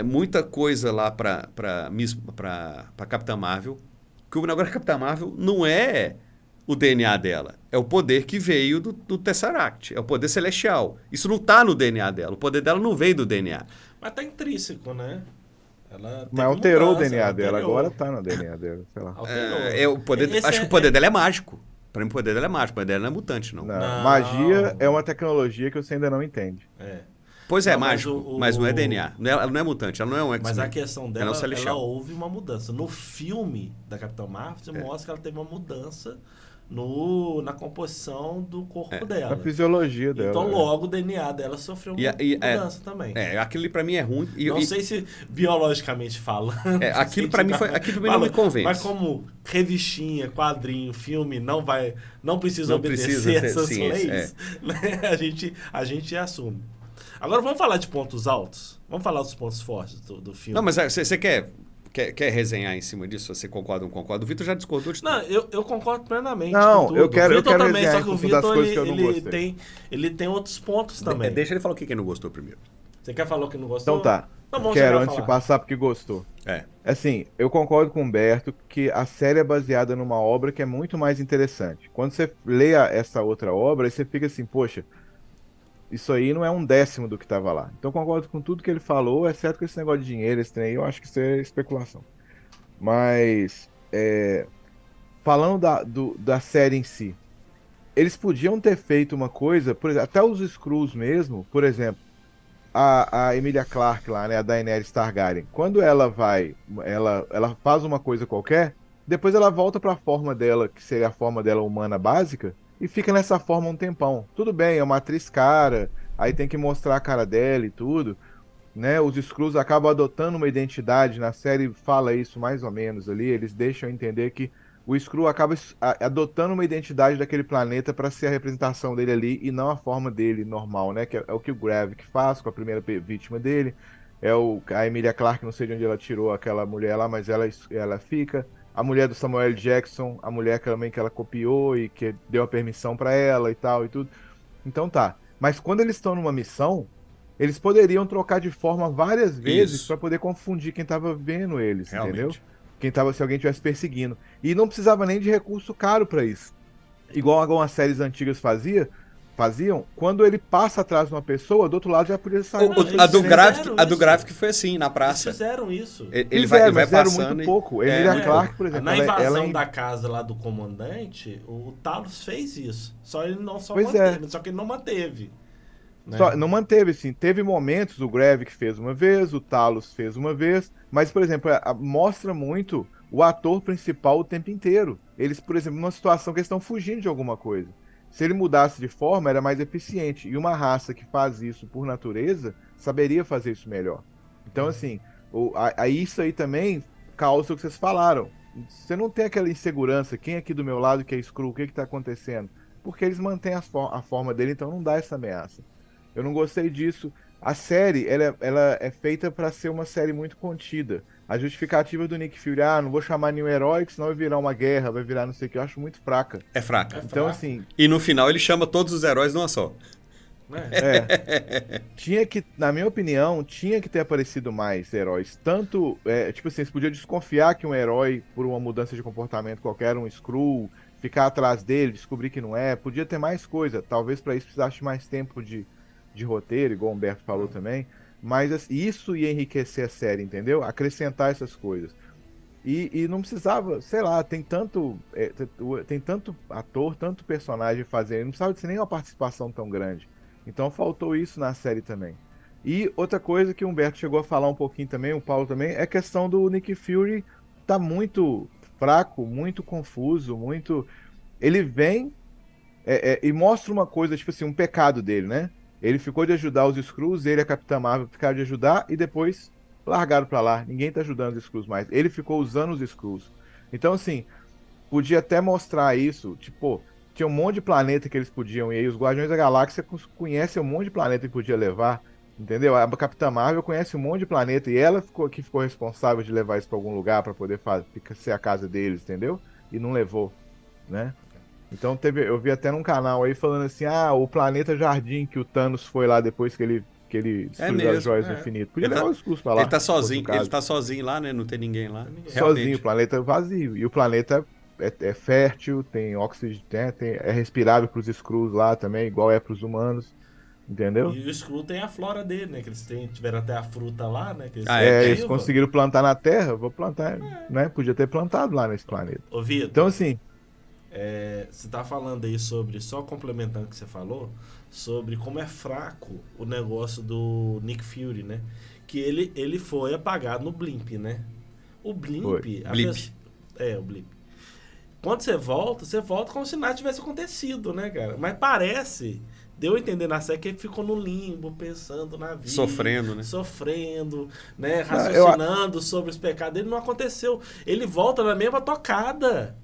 E: muita coisa lá pra Capitã Marvel. Que o negócio da Capitã Marvel não é o DNA dela. É o poder que veio do Tesseract. É o poder celestial. Isso não tá no DNA dela. O poder dela não veio do DNA.
D: Mas tá intrínseco, né?
F: Mas alterou o DNA dela. Agora tá no DNA dela, sei lá.
E: Acho que o poder dela é mágico. Pra mim o poder dela é mágico. O poder dela não é mutante, não.
F: Não. Magia é uma tecnologia que você ainda não entende.
E: Pois é, mágico, mas não é DNA. Ela não é mutante, ela não é um X-Men.
D: Mas a questão dela,
E: ela
D: houve uma mudança. No filme da Capitã Marvel, mostra que ela teve uma mudança na composição do corpo dela.
F: Na fisiologia dela.
D: Então logo o DNA dela sofreu uma mudança também.
E: Aquilo pra mim é ruim.
D: Não sei se biologicamente falando.
E: Aquilo pra mim não me convence.
D: Mas como revistinha, quadrinho, filme, não precisa obedecer essas leis, né? a gente assume. Agora vamos falar de pontos altos? Vamos falar dos pontos fortes do filme?
E: Não, mas você quer resenhar em cima disso? Você concorda ou não concorda? O Vitor já discordou de tudo.
D: Não, eu concordo plenamente
F: com
D: tudo.
F: Eu quero
D: também,
F: resenhar
D: só que o Vitor
F: ele
D: tem outros pontos também.
E: Deixa ele falar o que ele não gostou primeiro.
D: Você quer falar o que não gostou?
F: Então tá. Quero antes de passar porque gostou. Assim, eu concordo com o Humberto que a série é baseada numa obra que é muito mais interessante. Quando você lê essa outra obra, aí você fica assim, poxa, isso aí não é 1/10 do que estava lá. Então concordo com tudo que ele falou, exceto com esse negócio de dinheiro, esse trem aí, eu acho que isso é especulação. Mas, falando da série em si, eles podiam ter feito uma coisa, por exemplo, até os Skrulls mesmo, por exemplo, a Emilia Clarke lá, né, a Daenerys Targaryen, quando ela faz uma coisa qualquer, depois ela volta para a forma dela, que seria a forma dela humana básica, e fica nessa forma um tempão. Tudo bem, é uma atriz cara, aí tem que mostrar a cara dela e tudo, né? Os Skrulls acabam adotando uma identidade, na série fala isso mais ou menos ali, eles deixam entender que o Skrull acaba adotando uma identidade daquele planeta para ser a representação dele ali e não a forma dele normal, né? Que é o que o Gravik faz com a primeira vítima dele, a Emilia Clarke, não sei de onde ela tirou aquela mulher lá, mas ela fica... A mulher do Samuel L. Jackson, a mulher também que ela copiou e que deu a permissão pra ela e tal e tudo. Então tá. Mas quando eles estão numa missão, eles poderiam trocar de forma várias vezes pra poder confundir quem tava vendo eles, entendeu? Se alguém estivesse perseguindo. E não precisava nem de recurso caro pra isso. Igual algumas séries antigas faziam, quando ele passa atrás de uma pessoa, do outro lado já podia sair.
E: A do Gravik foi assim, na praça.
D: Eles fizeram isso.
E: Ele vai
F: passando muito pouco. Emilia Clarke, por exemplo.
D: Na invasão da casa lá do comandante, o Talos fez isso. Só que ele não manteve. né?
F: Não manteve, assim. Teve momentos, o Gravik fez uma vez, o Talos fez uma vez, mas, por exemplo, mostra muito o ator principal o tempo inteiro. Eles, por exemplo, numa situação que eles estão fugindo de alguma coisa. Se ele mudasse de forma, era mais eficiente. E uma raça que faz isso por natureza, saberia fazer isso melhor. Então, assim, isso aí também causa o que vocês falaram. Você não tem aquela insegurança, quem aqui do meu lado que é Skrull, o que está acontecendo? Porque eles mantêm a forma dele, então não dá essa ameaça. Eu não gostei disso. A série, ela é feita para ser uma série muito contida. A justificativa do Nick Fury, não vou chamar nenhum herói, que senão vai virar uma guerra, vai virar não sei o que, eu acho muito fraca.
E: É fraca.
F: Então, assim...
E: E no final ele chama todos os heróis numa só.
F: Tinha que, na minha opinião, tinha que ter aparecido mais heróis. Tanto, tipo assim, você podia desconfiar que um herói, por uma mudança de comportamento qualquer, um Skrull, ficar atrás dele, descobrir que não é, podia ter mais coisa. Talvez para isso precisasse de mais tempo de roteiro, igual o Humberto falou também. Mas assim, isso ia enriquecer a série, entendeu? Acrescentar essas coisas. E não precisava, sei lá, tem tanto ator, tanto personagem fazendo, não precisava de ser nem uma participação tão grande. Então faltou isso na série também. E outra coisa que o Humberto chegou a falar um pouquinho também, o Paulo também, é a questão do Nick Fury tá muito fraco, muito confuso, muito... Ele vem e mostra uma coisa, tipo assim, um pecado dele, né? Ele ficou de ajudar os Skrulls, ele e a Capitã Marvel ficaram de ajudar e depois largaram pra lá. Ninguém tá ajudando os Skrulls mais. Ele ficou usando os Skrulls. Então, assim, podia até mostrar isso, tipo, tinha um monte de planeta que eles podiam ir. E os Guardiões da Galáxia conhecem um monte de planeta que podia levar, entendeu? A Capitã Marvel conhece um monte de planeta e ela ficou responsável de levar isso pra algum lugar pra poder ser a casa deles, entendeu? E não levou, né? Então eu vi até num canal aí falando assim, o planeta Jardim que o Thanos foi lá depois que ele destruiu as joias do infinito. Podia levar os Skrulls pra lá.
E: Ele tá sozinho lá, né? Não tem ninguém lá.
F: Sozinho, o planeta é vazio. E o planeta é fértil, tem oxigênio, é respirável pros Skrulls lá também, igual é pros humanos. Entendeu?
D: E o Skrull tem a flora dele, né? Que eles tiveram até a fruta lá, né? Que
F: eles conseguiram plantar na Terra, vou plantar, né? Podia ter plantado lá nesse planeta.
D: Ô, Vitor,
F: então, assim...
D: você tá falando aí sobre, só complementando o que você falou, sobre como é fraco o negócio do Nick Fury, né? Que ele foi apagado no Blimp, né? O Blimp... o Blimp. Quando você volta como se nada tivesse acontecido, né, cara? Mas parece... Deu a entender na série que ele ficou no limbo, pensando na vida. Sofrendo, né? Raciocinando sobre os pecados dele. Não aconteceu. Ele volta na mesma tocada.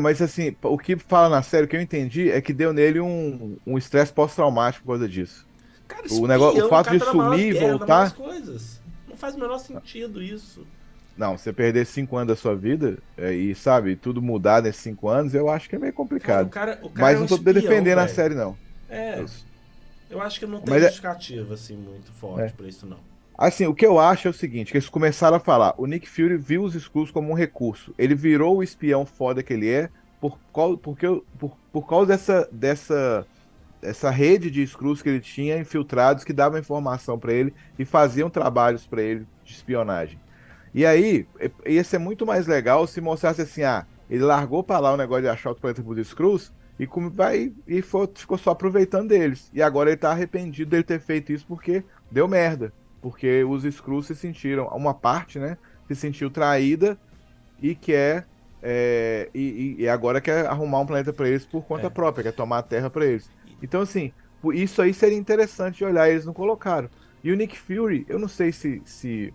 F: Mas assim, o que fala na série, o que eu entendi, é que deu nele um estresse pós-traumático por causa disso.
D: Cara,
F: o fato de sumir e voltar...
D: Coisas. Não faz o menor sentido isso.
F: Não, você perder 5 anos da sua vida e, sabe, tudo mudar nesses 5 anos, eu acho que é meio complicado.
D: Cara,
F: mas não tô defendendo a série, não.
D: Eu acho que não tem justificativa, assim, muito forte pra isso, não.
F: Assim, o que eu acho é o seguinte, que eles começaram a falar, o Nick Fury viu os Skrulls como um recurso. Ele virou o espião foda que ele é por causa dessa rede de Skrulls que ele tinha, infiltrados, que davam informação pra ele e faziam trabalhos pra ele de espionagem. E aí, ia ser muito mais legal se mostrasse assim, ele largou pra lá o negócio de achar o planeta pros Skrulls e ficou só aproveitando deles. E agora ele tá arrependido dele ter feito isso porque deu merda. Porque os Skrulls se sentiram, uma parte, né, se sentiu traída e quer, e agora quer arrumar um planeta pra eles por conta própria, quer tomar a Terra pra eles. Então, assim, isso aí seria interessante de olhar, eles não colocaram. E o Nick Fury, eu não sei se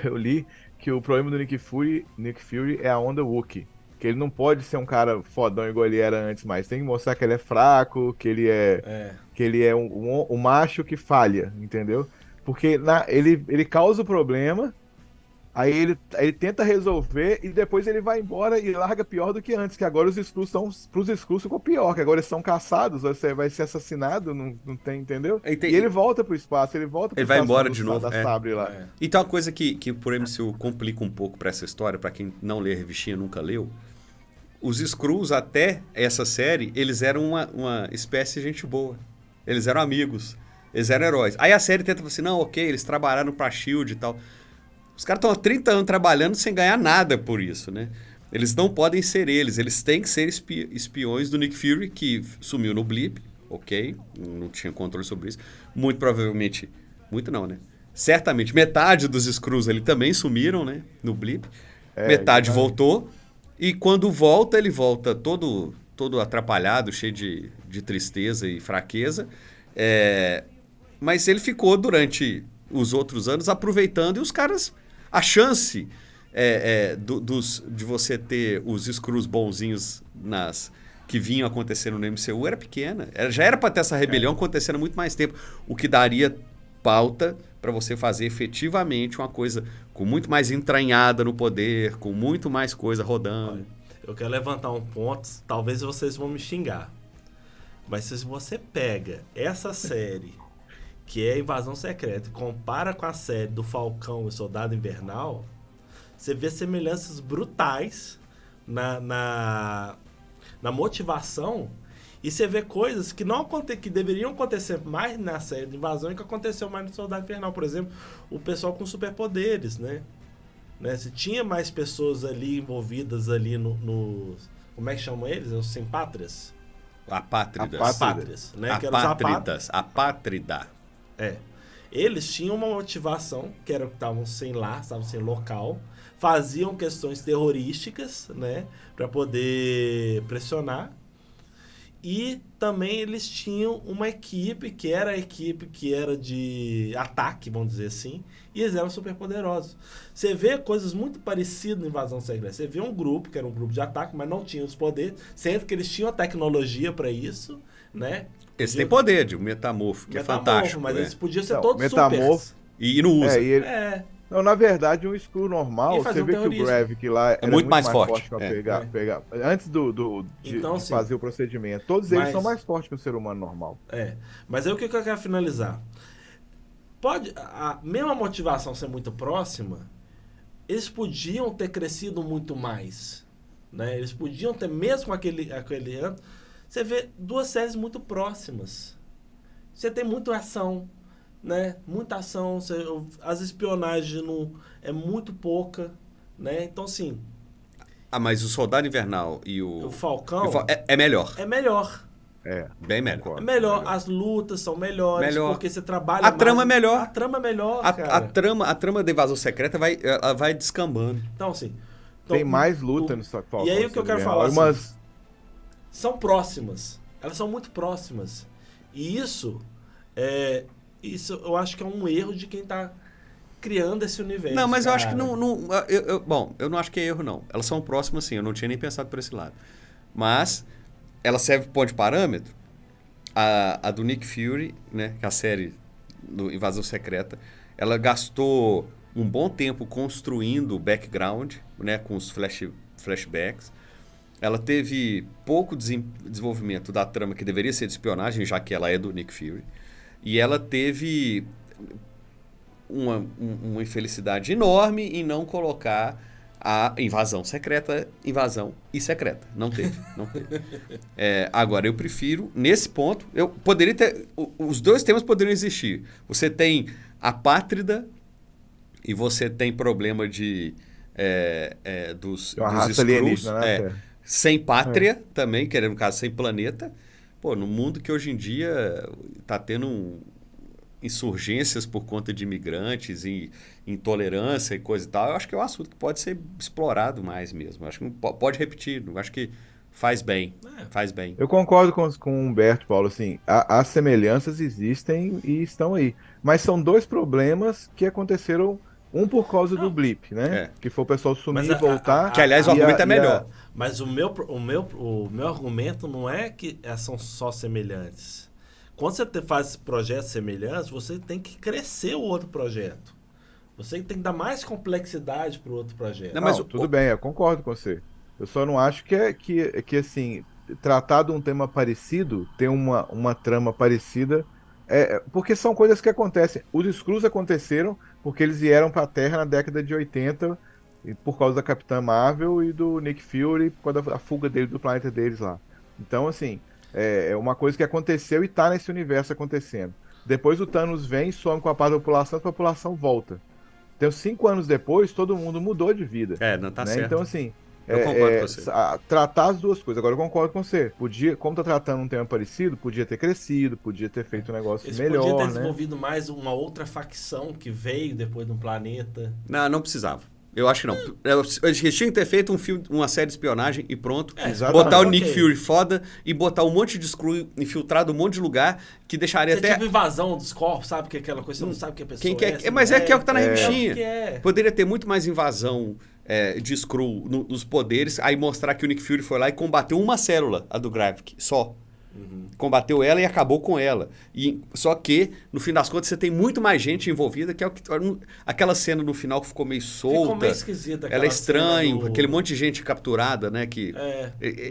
F: eu li que o problema do Nick Fury é a onda Wookiee. Que ele não pode ser um cara fodão igual ele era antes mais. Tem que mostrar que ele é fraco, que ele é um macho que falha, entendeu? Porque ele causa o problema, aí ele tenta resolver e depois ele vai embora e larga pior do que antes. Que agora os Skrulls ficou pior, que agora eles são caçados, você vai ser assassinado, não tem, entendeu? E ele volta pro espaço, ele
E: vai embora de novo.
F: Da Sabre lá.
E: Então, uma coisa que por MCU complica um pouco pra essa história, pra quem não lê a revistinha, nunca leu, os Skrulls, até essa série, eles eram uma espécie de gente boa. Eles eram amigos. Eles eram heróis. Aí a série tenta falar assim, não, ok, eles trabalharam pra SHIELD e tal. Os caras estão há 30 anos trabalhando sem ganhar nada por isso, né? Eles não podem ser eles têm que ser espiões do Nick Fury, que sumiu no Blip, ok, não tinha controle sobre isso. Muito provavelmente, muito não, né? Certamente, metade dos Skrulls ali também sumiram, né? No blip. Metade voltou. E quando volta, ele volta todo atrapalhado, cheio de tristeza e fraqueza. Mas ele ficou durante os outros anos aproveitando e os caras... A chance de você ter os Skrulls bonzinhos que vinham acontecendo no MCU era pequena. Já era para ter essa rebelião acontecendo há muito mais tempo. O que daria pauta para você fazer efetivamente uma coisa com muito mais entranhada no poder, com muito mais coisa rodando.
D: Eu quero levantar um ponto, talvez vocês vão me xingar. Mas se você pega essa série, que é Invasão Secreta, e compara com a série do Falcão e Soldado Invernal, você vê semelhanças brutais na motivação, e você vê coisas que que deveriam acontecer mais na série de Invasão e que aconteceu mais no Soldado Invernal. Por exemplo, o pessoal com superpoderes, né? Se tinha mais pessoas ali envolvidas ali no como é que chamam eles? Os simpátrias?
E: Apátridas.
D: Apátridas, né?
E: Apátridas. Apátrida.
D: Eles tinham uma motivação, que era que estavam sem lar, estavam sem local, faziam questões terrorísticas, né? Para poder pressionar. E também eles tinham uma equipe que era de ataque, vamos dizer assim, e eles eram super poderosos. Você vê coisas muito parecidas no Invasão Secreta. Você vê um grupo, que era um grupo de ataque, mas não tinha os poderes, sendo que eles tinham a tecnologia para isso, né?
E: Eles têm poder de um metamorfo, que é fantástico.
D: Mas eles podiam ser
F: Não,
D: todos
F: metamorfo,
D: supers.
E: E não usa.
F: Não, na verdade, um Skrull normal, você vê que o Gravik lá era
E: muito mais forte
F: pra pegar. Antes de fazer o procedimento. Todos eles são mais fortes que um ser humano normal.
D: Mas aí o que eu quero finalizar? Pode a mesma motivação ser muito próxima, eles podiam ter crescido muito mais, né? Eles podiam ter, mesmo com aquele ano, você vê duas séries muito próximas. Você tem muita ação, né? Muita ação, as espionagens é muito pouca, né? Então, assim...
E: mas o Soldado Invernal e o
D: Falcão...
E: é melhor.
D: É melhor.
E: Bem melhor.
D: É melhor, as lutas são melhores, porque você trabalha
E: a trama é melhor.
D: A trama é melhor, cara.
E: A trama da Invasão Secreta ela vai descambando.
D: Então, assim...
F: Tem mais luta no Falcão.
D: E aí o que eu quero falar, assim, são próximas. Elas são muito próximas. E isso eu acho que é um erro de quem tá criando esse universo.
E: Não, mas eu acho que não... Bom, eu não acho que é erro, não. Elas são próximas, sim. Eu não tinha nem pensado por esse lado. Mas... ela serve ponto de parâmetro. A do Nick Fury, né, que é a série do Invasão Secreta, ela gastou um bom tempo construindo o background, né, com os flashbacks. Ela teve pouco desenvolvimento da trama que deveria ser de espionagem, já que ela é do Nick Fury. E ela teve uma infelicidade enorme em não colocar a invasão secreta não teve. Agora, eu prefiro, nesse ponto, eu poderia ter... Os dois temas poderiam existir. Você tem Apátrida e você tem problema dos Skrulls,
F: né?
E: sem pátria também, que no caso sem planeta. Pô, no mundo que hoje em dia está tendo insurgências por conta de imigrantes e intolerância e coisa e tal, eu acho que é um assunto que pode ser explorado mais mesmo. Eu acho que não pode repetir, eu acho que faz bem. Faz bem.
F: Eu concordo com o Humberto, Paulo, assim, as semelhanças existem e estão aí. Mas são dois problemas que aconteceram, um por causa do blip, né? Que foi o pessoal sumir e voltar.
E: Que, aliás, o argumento é melhor.
D: Mas o meu argumento não é que são só semelhantes. Quando você faz projetos semelhantes, você tem que crescer o outro projeto. Você tem que dar mais complexidade para o outro projeto.
F: Não, mas tudo bem, eu concordo com você. Eu só não acho que assim, tratar de um tema parecido, ter uma trama parecida, porque são coisas que acontecem. Os Skrulls aconteceram porque eles vieram para a Terra na década de 80, por causa da Capitã Marvel e do Nick Fury, por causa da fuga dele do planeta deles lá. Então, assim, é uma coisa que aconteceu e está nesse universo acontecendo. Depois o Thanos vem, some com a parte da população, a população volta. Então, 5 anos depois, todo mundo mudou de vida.
E: Não tá
F: né?
E: certo.
F: Então, assim,
E: Eu concordo com você.
F: Tratar as duas coisas. Agora eu concordo com você. Podia, como tá tratando um tema parecido, podia ter crescido, podia ter feito um negócio
D: Eles
F: melhor,
D: podiam ter
F: né?
D: desenvolvido mais uma outra facção que veio depois de um planeta.
E: Não precisava. Eu acho que não. Eles tinham que ter feito um filme, uma série de espionagem e pronto.
F: Exatamente.
E: Botar o Nick
D: Ok.
E: Fury foda e botar um monte de screw infiltrado em um monte de lugar que deixaria
D: Você
E: até...
D: tipo invasão dos corpos, sabe? Que é aquela coisa, você não sabe que a pessoa
E: Quem quer,
D: é.
E: mas é que é o que tá na revistinha.
D: É o que é.
E: Poderia ter muito mais invasão de Skrull nos poderes, aí mostrar que o Nick Fury foi lá e combateu uma célula, a do Gravik, só. Combateu ela e acabou com ela. Só que, no fim das contas, você tem muito mais gente envolvida, que é o que aquela cena no final que ficou meio solta.
D: Ficou meio esquisita
E: Ela é
D: aquela cena
E: estranho,
D: do-
E: aquele monte de gente capturada, né? Que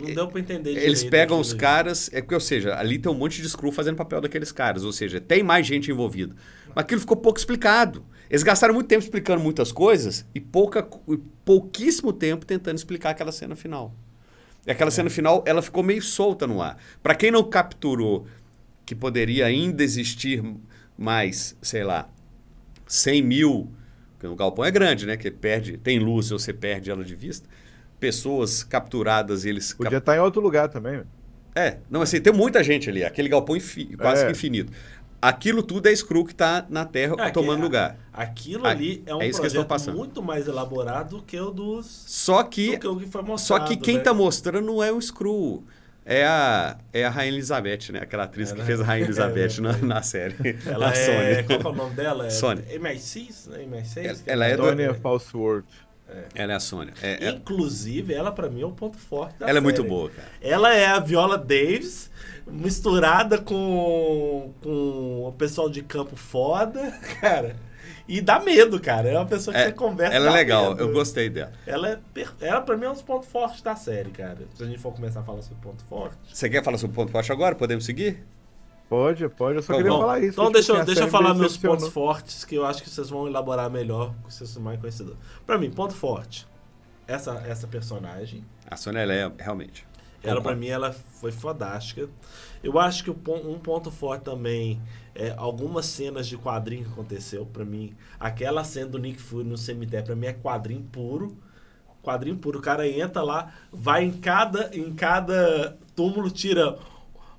D: Não deu pra entender
E: eles
D: direito
E: pegam
D: aquilo
E: os
D: ali.
E: caras, ou seja, ali tem um monte de Skrull fazendo papel daqueles caras, ou seja, tem mais gente envolvida. Mas aquilo ficou pouco explicado. Eles gastaram muito tempo explicando muitas coisas e pouquíssimo tempo tentando explicar aquela cena final. E aquela cena final, ela ficou meio solta no ar. Pra quem não capturou que poderia ainda existir mais, sei lá, 100 mil, porque o galpão é grande, né? Que tem luz e você perde ela de vista. Pessoas capturadas e eles...
F: Podia estar em outro lugar também.
E: Não, assim, tem muita gente ali. Aquele galpão quase que infinito. Aquilo tudo é Skrull que tá na Terra tomando lugar.
D: Aquilo ali é um
E: isso que eles estão
D: projeto
E: passando.
D: muito mais elaborado do que o dos...
E: Só que,
D: do que o que foi
E: só
D: mostrado,
E: que quem
D: né?
E: tá mostrando não é o Skrull. É a Rainha Elizabeth, né? Aquela atriz que fez a Rainha Elizabeth na série.
D: Ela
E: a Sônia.
D: Qual que é o nome dela?
E: Sônia.
D: MI6? Né? MI6?
E: Ela é do-
F: Tônia Falsworth.
E: Ela é a Sônia.
D: Inclusive, ela pra mim é o ponto forte da
E: Ela é
D: série.
E: muito boa, cara.
D: Ela é a Viola Davis misturada com o pessoal de campo foda, cara. E dá medo, cara. É uma pessoa que você conversa.
E: Ela é
D: dá
E: legal,
D: medo.
E: eu gostei dela.
D: Ela pra mim é um dos pontos fortes da série, cara. Se a gente for começar a falar sobre ponto forte.
E: Você quer falar sobre o ponto forte agora? Podemos seguir?
F: Pode, eu só
E: Então,
F: queria
E: bom.
F: falar isso.
D: Então
F: Tipo
D: deixa
F: assim, a
D: eu
F: série
D: falar
F: me
D: meus
F: decepcionou.
D: pontos fortes, que eu acho que vocês vão elaborar melhor, que vocês são mais conhecedores. Pra mim, ponto forte. Essa personagem.
E: A Sônia, ela é realmente.
D: Ela, pra
E: Concordo.
D: mim, ela foi fodástica. Eu acho que um ponto forte também é algumas cenas de quadrinho que aconteceu. Pra mim, aquela cena do Nick Fury no cemitério, pra mim é quadrinho puro. Quadrinho puro. O cara entra lá, vai em cada túmulo, tira...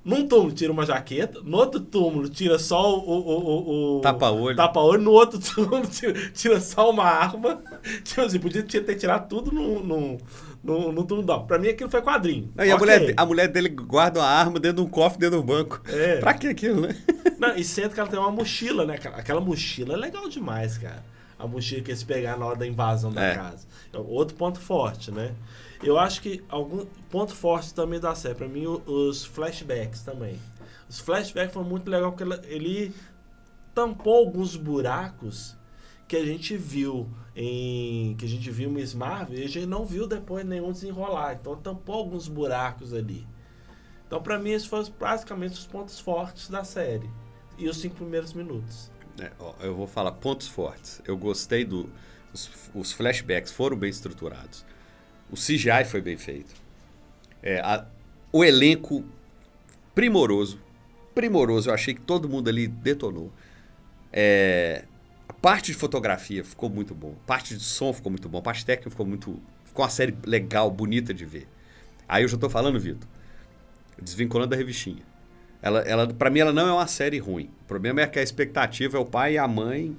D: Num túmulo tira uma jaqueta, no outro túmulo tira só o
E: Tapa-olho.
D: tapa-olho, no outro túmulo tira só uma arma. Tipo assim, podia ter tirado tudo no túmulo. Não. Pra mim aquilo foi quadrinho.
E: Não, e
D: Ok.
E: a mulher dele guarda uma arma dentro de um cofre dentro do banco.
D: É.
E: Pra que aquilo, né?
D: Não, e sendo que ela tem uma mochila, né? Aquela mochila é legal demais, cara. A mochila que eles pegaram na hora da invasão da casa. É outro ponto forte, né? Eu acho que algum ponto forte também da série. Pra mim, os flashbacks também. Os flashbacks foram muito legal porque ele tampou alguns buracos que a gente viu em Miss Marvel e a gente não viu depois nenhum desenrolar. Então tampou alguns buracos ali. Então pra mim esses foram basicamente os pontos fortes da série. E os 5 primeiros minutos.
E: Eu vou falar pontos fortes. Eu gostei os flashbacks foram bem estruturados. O CGI foi bem feito. O elenco primoroso. Eu achei que todo mundo ali detonou. A parte de fotografia ficou muito bom. A parte de som ficou muito bom. A parte técnica ficou uma série legal, bonita de ver. Aí eu já tô falando, Vitor, desvinculando da revistinha. Pra mim, ela não é uma série ruim. O problema é que a expectativa é o pai e a mãe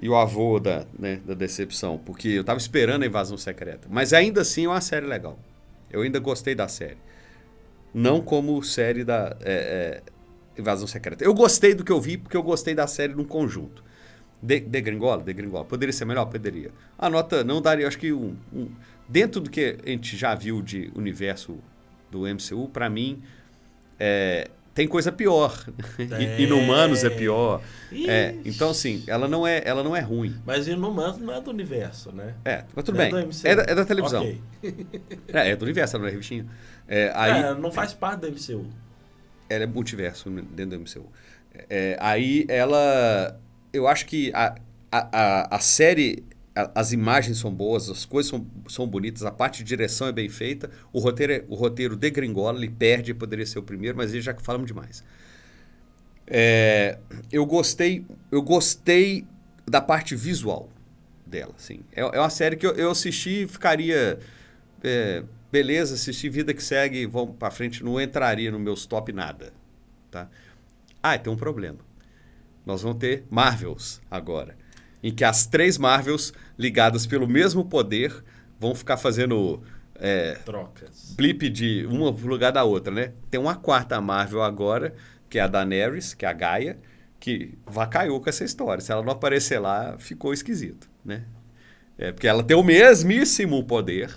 E: e o avô da decepção. Porque eu tava esperando a Invasão Secreta. Mas ainda assim é uma série legal. Eu ainda gostei da série. Não como série da Invasão Secreta. Eu gostei do que eu vi porque eu gostei da série num conjunto. Degringola. Poderia ser melhor? Poderia. A nota não daria, acho que dentro do que a gente já viu de universo do MCU, pra mim, tem coisa pior. Inumanos é pior. Então, assim, ela não é ruim.
D: Mas Inumanos não é do universo, né?
E: Mas tudo
D: Não é
E: bem.
D: do MCU.
E: É da televisão.
D: Ok.
E: É do universo, ela não é revistinha. Aí,
D: Não faz parte do MCU.
E: ela é multiverso dentro do MCU. Aí ela... Eu acho que a série... As imagens são boas, as coisas são bonitas, a parte de direção é bem feita. O roteiro degringola, ele perde, poderia ser o primeiro, mas aí já que falamos demais. Eu gostei da parte visual dela. Assim. É uma série que eu assisti e ficaria beleza, assisti Vida que Segue, vamos pra frente, não entraria no meus top nada, tá? Ah, e tem um problema. Nós vamos ter Marvels agora, em que as 3 Marvels ligadas pelo mesmo poder vão ficar fazendo
D: Trocas.
E: blip de uma pro lugar da outra, né? Tem uma 4ª Marvel agora, que é a Daenerys, que é a Gaia, que vacaiou com essa história. Se ela não aparecer lá, ficou esquisito, né? Porque ela tem o mesmíssimo poder,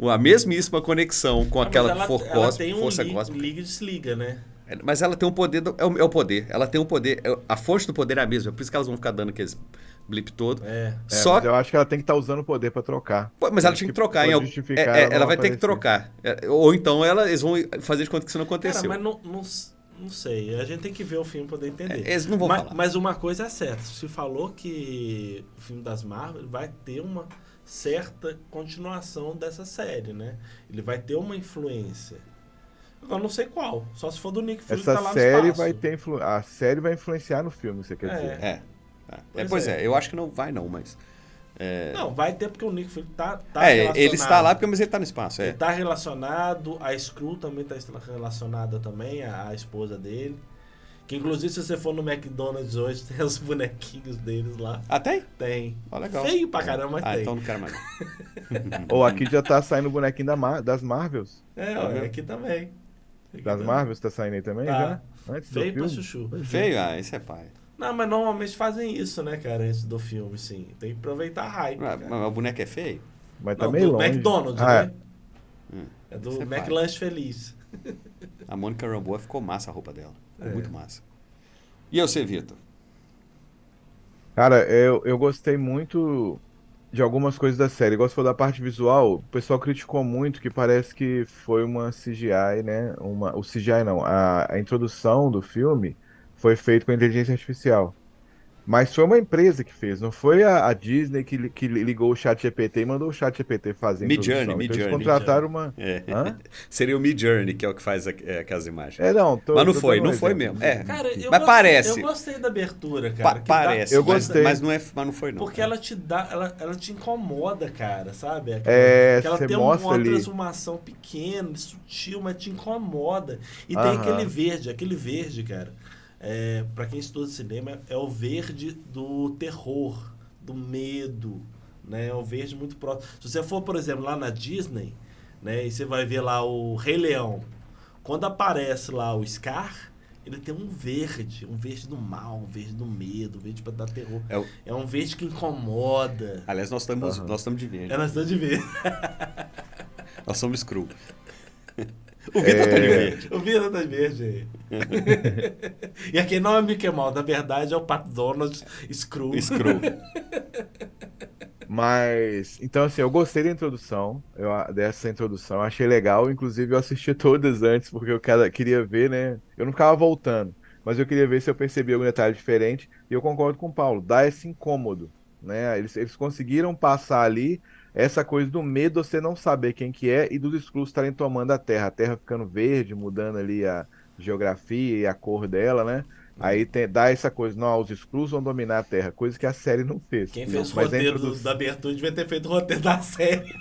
E: a mesmíssima conexão com aquela
D: ela tem
E: força
D: um
E: cósmica.
D: liga e desliga, né?
E: Mas ela tem um poder, é o poder. Ela tem um poder, a fonte do poder é a mesma, por isso que elas vão ficar dando aqueles blip todo. Só
F: Mas eu acho que ela tem que estar usando o poder pra trocar.
E: Mas ela tinha que trocar,
F: pode justificar ela
E: ela
F: não
E: vai ter que
F: aparecer.
E: trocar. Ou então eles vão fazer de conta que isso não aconteceu.
D: Cara, mas não sei. A gente tem que ver o filme pra poder entender.
E: Eles não vão falar.
D: Mas uma coisa é certa. Se falou que o filme das Marvel vai ter uma certa continuação dessa série, né? Ele vai ter uma influência. Agora não sei qual. Só se for do Nick Fury que tá
F: Essa
D: lá no
F: série
D: espaço.
F: vai ter a série vai influenciar no filme, você quer dizer?
E: Pois é, eu acho que não vai não, mas...
D: Não, vai ter porque o Nick Fury tá
E: ele está lá porque mas ele tá no espaço,
D: Ele tá relacionado, a Skrull também tá relacionada também, a esposa dele. Que inclusive se você for no McDonald's hoje, tem os bonequinhos deles lá.
E: Ah, tem?
D: Tem.
E: Ó, legal.
D: Feio pra caramba, mas tem.
E: Então não quero mais.
F: Ou aqui já tá saindo o bonequinho das Marvels.
D: Aqui também. Aqui
F: Das
D: também.
F: Marvels tá saindo aí também
D: Tá.
F: já? Antes do
D: Feio pra
F: filme?
D: chuchu.
E: Feio? Esse é pai.
D: Não, mas normalmente fazem isso, né, cara, antes do filme, sim. Tem que aproveitar a hype.
E: Mas
D: cara.
E: o boneco é feio?
F: Mas tá
D: Não,
F: meio
D: do
F: longe.
D: McDonald's,
F: Ah,
D: né? É do
E: Você
D: McLanche Feliz.
E: A Mônica Rambeau ficou massa a roupa dela. Ficou muito massa. E você, Vitor?
F: Cara, eu gostei muito de algumas coisas da série. Igual você falou da parte visual, o pessoal criticou muito que parece que foi uma CGI, né? O CGI não, a introdução do filme foi feito com inteligência artificial. Mas foi uma empresa que fez, não foi a Disney que ligou o ChatGPT e mandou o ChatGPT fazer a introdução. Então eles
E: Midjourney.
F: contrataram uma... Hã?
E: Seria o Midjourney, que é o que faz aquelas imagens.
F: Não,
E: Mas não
F: tô
E: foi,
F: dando um
E: não foi
F: exemplo.
E: mesmo.
D: Cara,
E: Mas parece.
D: Eu gostei da abertura, cara. que
E: Parece.
F: Eu gostei.
E: Mas não foi, não.
D: Porque ela te dá, ela te incomoda, cara, sabe? Que ela
F: você
D: tem
F: mostra
D: uma
F: ali.
D: transformação pequena, sutil, mas te incomoda. E tem
F: Aham.
D: aquele verde, cara. Pra quem estuda cinema, é o verde do terror, do medo, né? É um verde muito próximo. Se você for, por exemplo, lá na Disney, né? E você vai ver lá o Rei Leão. Quando aparece lá o Scar, ele tem um verde do mal, um verde do medo, um verde pra dar terror. É um verde que incomoda.
E: Aliás, nós estamos de verde.
D: Nós estamos de ver.
E: Nós somos Skrull. O Vitor tá de verde.
D: O Vitor tá de verde aí. E aqui não é Mickey Mouse, na verdade é o Pat Donald Skrull.
F: Mas, então assim, eu gostei da introdução, dessa introdução, eu achei legal, inclusive eu assisti todas antes, porque eu queria ver, né, eu não ficava voltando, mas eu queria ver se eu percebia algum detalhe diferente, e eu concordo com o Paulo, dá esse incômodo, né, eles conseguiram passar ali essa coisa do medo de você não saber quem que é, e dos Skrulls estarem tomando a Terra ficando verde, mudando ali a geografia e a cor dela, né. Aí dá essa coisa, não, os Skrulls vão dominar a Terra, coisa que a série não fez.
D: Quem fez o
F: Mas
D: roteiro da abertura devia ter feito o roteiro da série.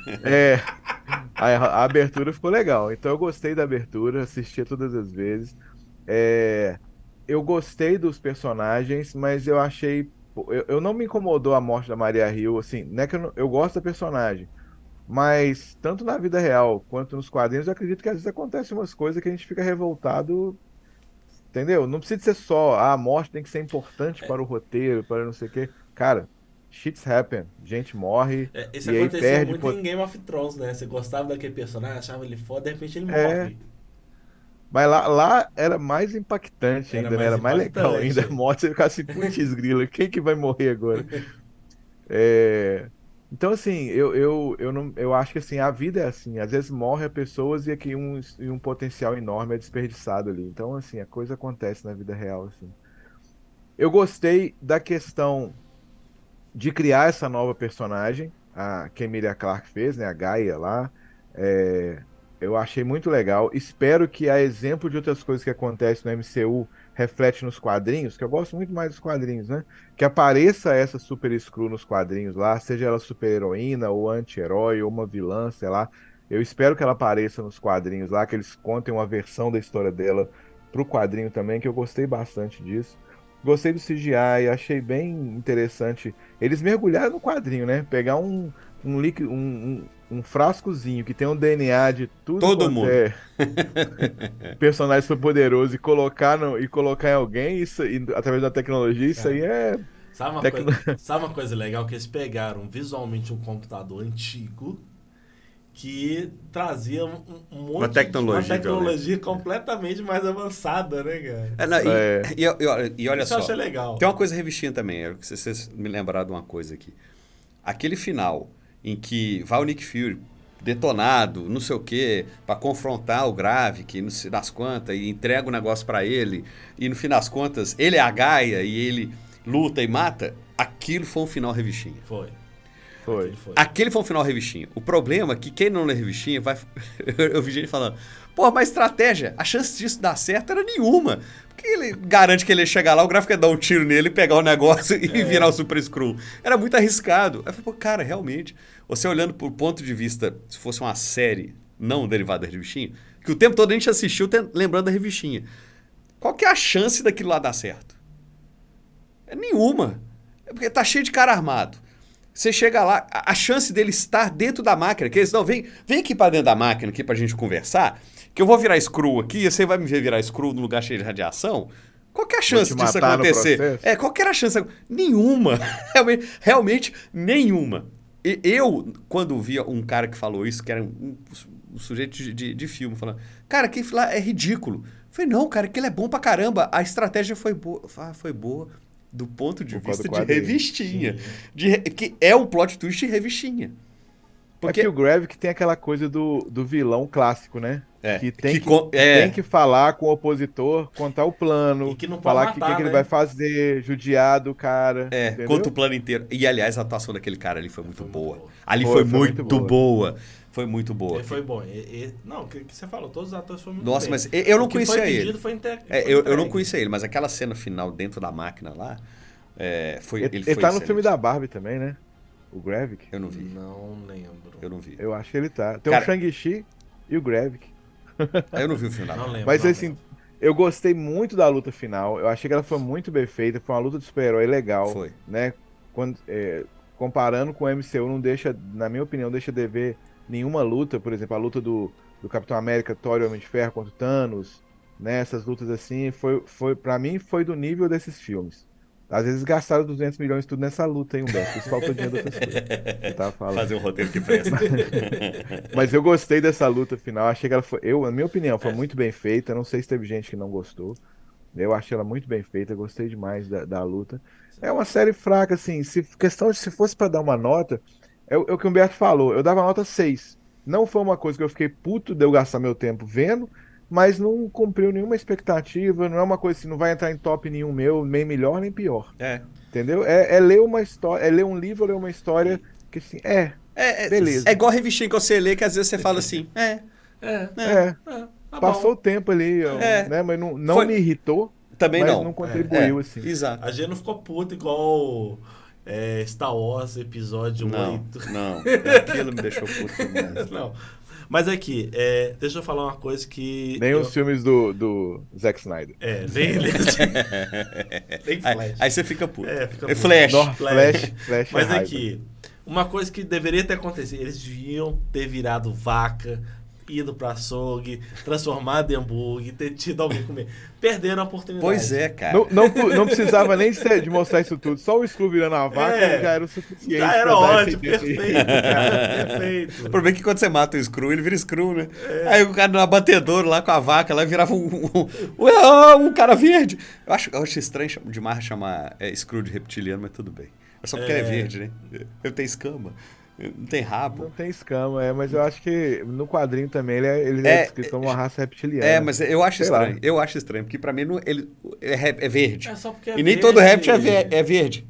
F: A abertura ficou legal. Então eu gostei da abertura, assistia todas as vezes. Eu gostei dos personagens, mas eu achei. Eu não me incomodou a morte da Maria Hill, assim, não é que eu gosto da personagem, mas tanto na vida real quanto nos quadrinhos, eu acredito que às vezes acontecem umas coisas que a gente fica revoltado. Entendeu? Não precisa ser só a morte tem que ser importante para o roteiro, para não sei o quê. Cara, shit's happen. Gente morre.
D: Isso
F: e aí
D: aconteceu
F: perde.
D: muito em Game of Thrones, né? Você gostava daquele personagem, achava ele foda, de repente ele morre.
F: Mas lá era mais impactante ainda, né? Era mais legal ainda. A morte, você ficava assim, putz, grila, quem que vai morrer agora? Então, assim, eu acho que assim, a vida é assim, às vezes morre a pessoas e aqui um potencial enorme é desperdiçado ali. Então, assim, a coisa acontece na vida real, assim. Eu gostei da questão de criar essa nova personagem, que a Emilia Clarke fez, né? A Gaia lá. Eu achei muito legal. Espero que, a exemplo de outras coisas que acontecem no MCU, reflete nos quadrinhos, que eu gosto muito mais dos quadrinhos, né? Que apareça essa Super Skrull nos quadrinhos lá, seja ela super-heroína, ou anti-herói, ou uma vilã, sei lá. Eu espero que ela apareça nos quadrinhos lá, que eles contem uma versão da história dela pro quadrinho também, que eu gostei bastante disso. Gostei do CGI, achei bem interessante. Eles mergulharam no quadrinho, né? Pegar um líquido, um frascozinho que tem um DNA de tudo
E: Todo
F: quanto
E: mundo.
F: é personagem super poderoso e colocar em alguém, isso, através da tecnologia, isso aí é.
D: Sabe uma coisa legal? Que eles pegaram visualmente um computador antigo que trazia um monte
E: Uma tecnologia
D: de uma tecnologia completamente mais avançada, né, cara?
E: E olha
D: Isso
E: só,
D: eu achei legal.
E: tem uma coisa revistinha também, eu que vocês me lembraram de uma coisa aqui. Aquele final em que vai o Nick Fury detonado, não sei o quê, pra confrontar o Gravik, no fim das contas, e entrega o negócio pra ele, e no fim das contas, ele é a Gaia, e ele luta e mata, aquilo foi um final revistinha.
D: Foi.
E: Aquele foi um final revistinha. O problema é que quem não lê revistinha vai... Eu vi gente falando, pô, mas estratégia, a chance disso dar certo era nenhuma. Porque ele garante que ele ia chegar lá, o gráfico ia dar um tiro nele, pegar o negócio e virar o Super Skrull. Era muito arriscado. Aí eu falei, pô, cara, realmente, você olhando por ponto de vista, se fosse uma série não derivada da revistinha, que o tempo todo a gente assistiu lembrando da revistinha. Qual que é a chance daquilo lá dar certo? É nenhuma. É porque tá cheio de cara armado. Você chega lá, a chance dele estar dentro da máquina, que eles não, vem aqui pra dentro da máquina aqui pra gente conversar, que eu vou virar Skrull aqui, e você vai me ver virar Skrull num lugar cheio de radiação. Qual que é a chance disso acontecer? Qual que era a chance? Nenhuma. Realmente nenhuma. Eu, quando via um cara que falou isso, que era um sujeito de filme, falando, cara, aquilo lá é ridículo. Eu falei, não, cara, aquilo é bom pra caramba, a estratégia foi boa. Foi boa. Do ponto de vista de revistinha. Que é um plot twist de revistinha.
F: Porque é que o Gravik tem aquela coisa do vilão clássico, né? Que tem que falar com o opositor, contar o plano,
D: e que não
F: falar
D: matar,
F: o que ele vai fazer, judiar do cara.
E: Conta o plano inteiro. E, aliás, a atuação daquele cara ali foi muito boa. Ali foi muito boa. Foi muito boa.
D: Ele foi bom. Não, o que você falou, todos os atores foram muito
E: Nossa,
D: bem.
E: mas eu não conhecia ele. Eu não
D: entregue.
E: conhecia ele, mas aquela cena final dentro da máquina lá, ele foi
F: Ele tá
E: excelente.
F: no filme da Barbie também, né? O Gravik.
E: Eu não vi.
D: Não lembro.
E: Eu não vi.
F: Eu acho que ele tá. Tem o Shang-Chi e o Gravik.
E: Eu não vi o filme da
D: Não
E: Barbie.
D: lembro.
F: Mas assim, eu gostei muito da luta final. Eu achei que ela foi muito bem feita. Foi uma luta de super-herói legal.
E: Foi.
F: Né? Comparando com o MCU, não deixa, na minha opinião, deixa de ver nenhuma luta. Por exemplo, a luta do Capitão América, Thor e Homem de Ferro contra o Thanos. Né? Essas lutas assim, pra mim, foi do nível desses filmes. Às vezes gastaram 200 milhões tudo nessa luta, hein, Humberto? Isso faltou dinheiro de outras coisas. Eu tava falando.
E: Fazer um roteiro que presta.
F: Mas eu gostei dessa luta final. Achei que ela foi, na minha opinião, foi muito bem feita. Não sei se teve gente que não gostou. Eu achei ela muito bem feita. Gostei demais da luta. É uma série fraca, assim. Se fosse pra dar uma nota, é o que o Humberto falou. Eu dava nota 6. Não foi uma coisa que eu fiquei puto de eu gastar meu tempo vendo, mas não cumpriu nenhuma expectativa, não é uma coisa assim, não vai entrar em top nenhum meu, nem melhor nem pior. Entendeu? É ler uma história, é ler um livro, ler uma história que assim, beleza.
E: É igual a revistinha que você lê, que às vezes você fala assim,
F: passou o tempo ali, né? Mas não me irritou,
E: também
F: mas não contribuiu, assim.
E: Exato.
D: A gente não ficou puto igual Star Wars Episódio 8.
E: Não, aquilo me deixou puto demais.
D: Não. Mas aqui, deixa eu falar uma coisa que...
F: Nem os filmes do Zack Snyder.
D: Nem Flash.
E: Aí você fica puto.
D: Fica puto.
F: Flash.
D: Mas aqui, uma coisa que deveria ter acontecido, eles deviam ter virado vaca, ido pra açougue, transformado em hambúrguer, ter tido alguém comer. Perderam a oportunidade.
E: Pois é, cara.
F: Não precisava nem de mostrar isso tudo. Só o Skrull virando a vaca já era o suficiente.
D: Já era ótimo, perfeito, cara. Perfeito.
E: O problema é que quando você mata o Skrull, ele vira Skrull, né? Aí o cara no abatedouro lá com a vaca, lá virava um cara verde. Eu acho estranho demais chamar Skrull de reptiliano, mas tudo bem. É só porque ele é verde, né? Ele tem escama. Não tem rabo.
F: Não tem escama, mas eu acho que no quadrinho também ele é descrito como uma raça reptiliana.
E: Mas eu acho estranho. Eu acho estranho, porque pra mim ele é verde.
D: Só porque
E: e nem todo réptil é verde.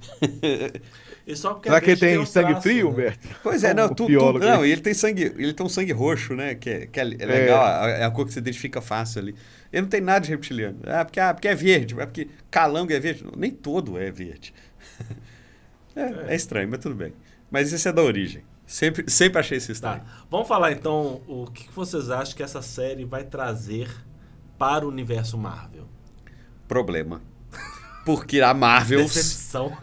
D: E só porque
F: será que ele tem sangue
D: traços,
F: frio,
D: né?
F: Humberto?
E: Pois é, não, tudo. Não, e ele tem um sangue roxo, né? Que é legal, é a cor que você identifica fácil ali. Ele não tem nada de reptiliano. Porque é verde, porque calango é verde. Nem todo é verde. É estranho, mas tudo bem. Mas isso é da origem. Sempre achei esse
D: Tá.
E: estranho.
D: Vamos falar então o que vocês acham que essa série vai trazer para o universo Marvel?
E: Problema. Porque a Marvels
D: Decepção.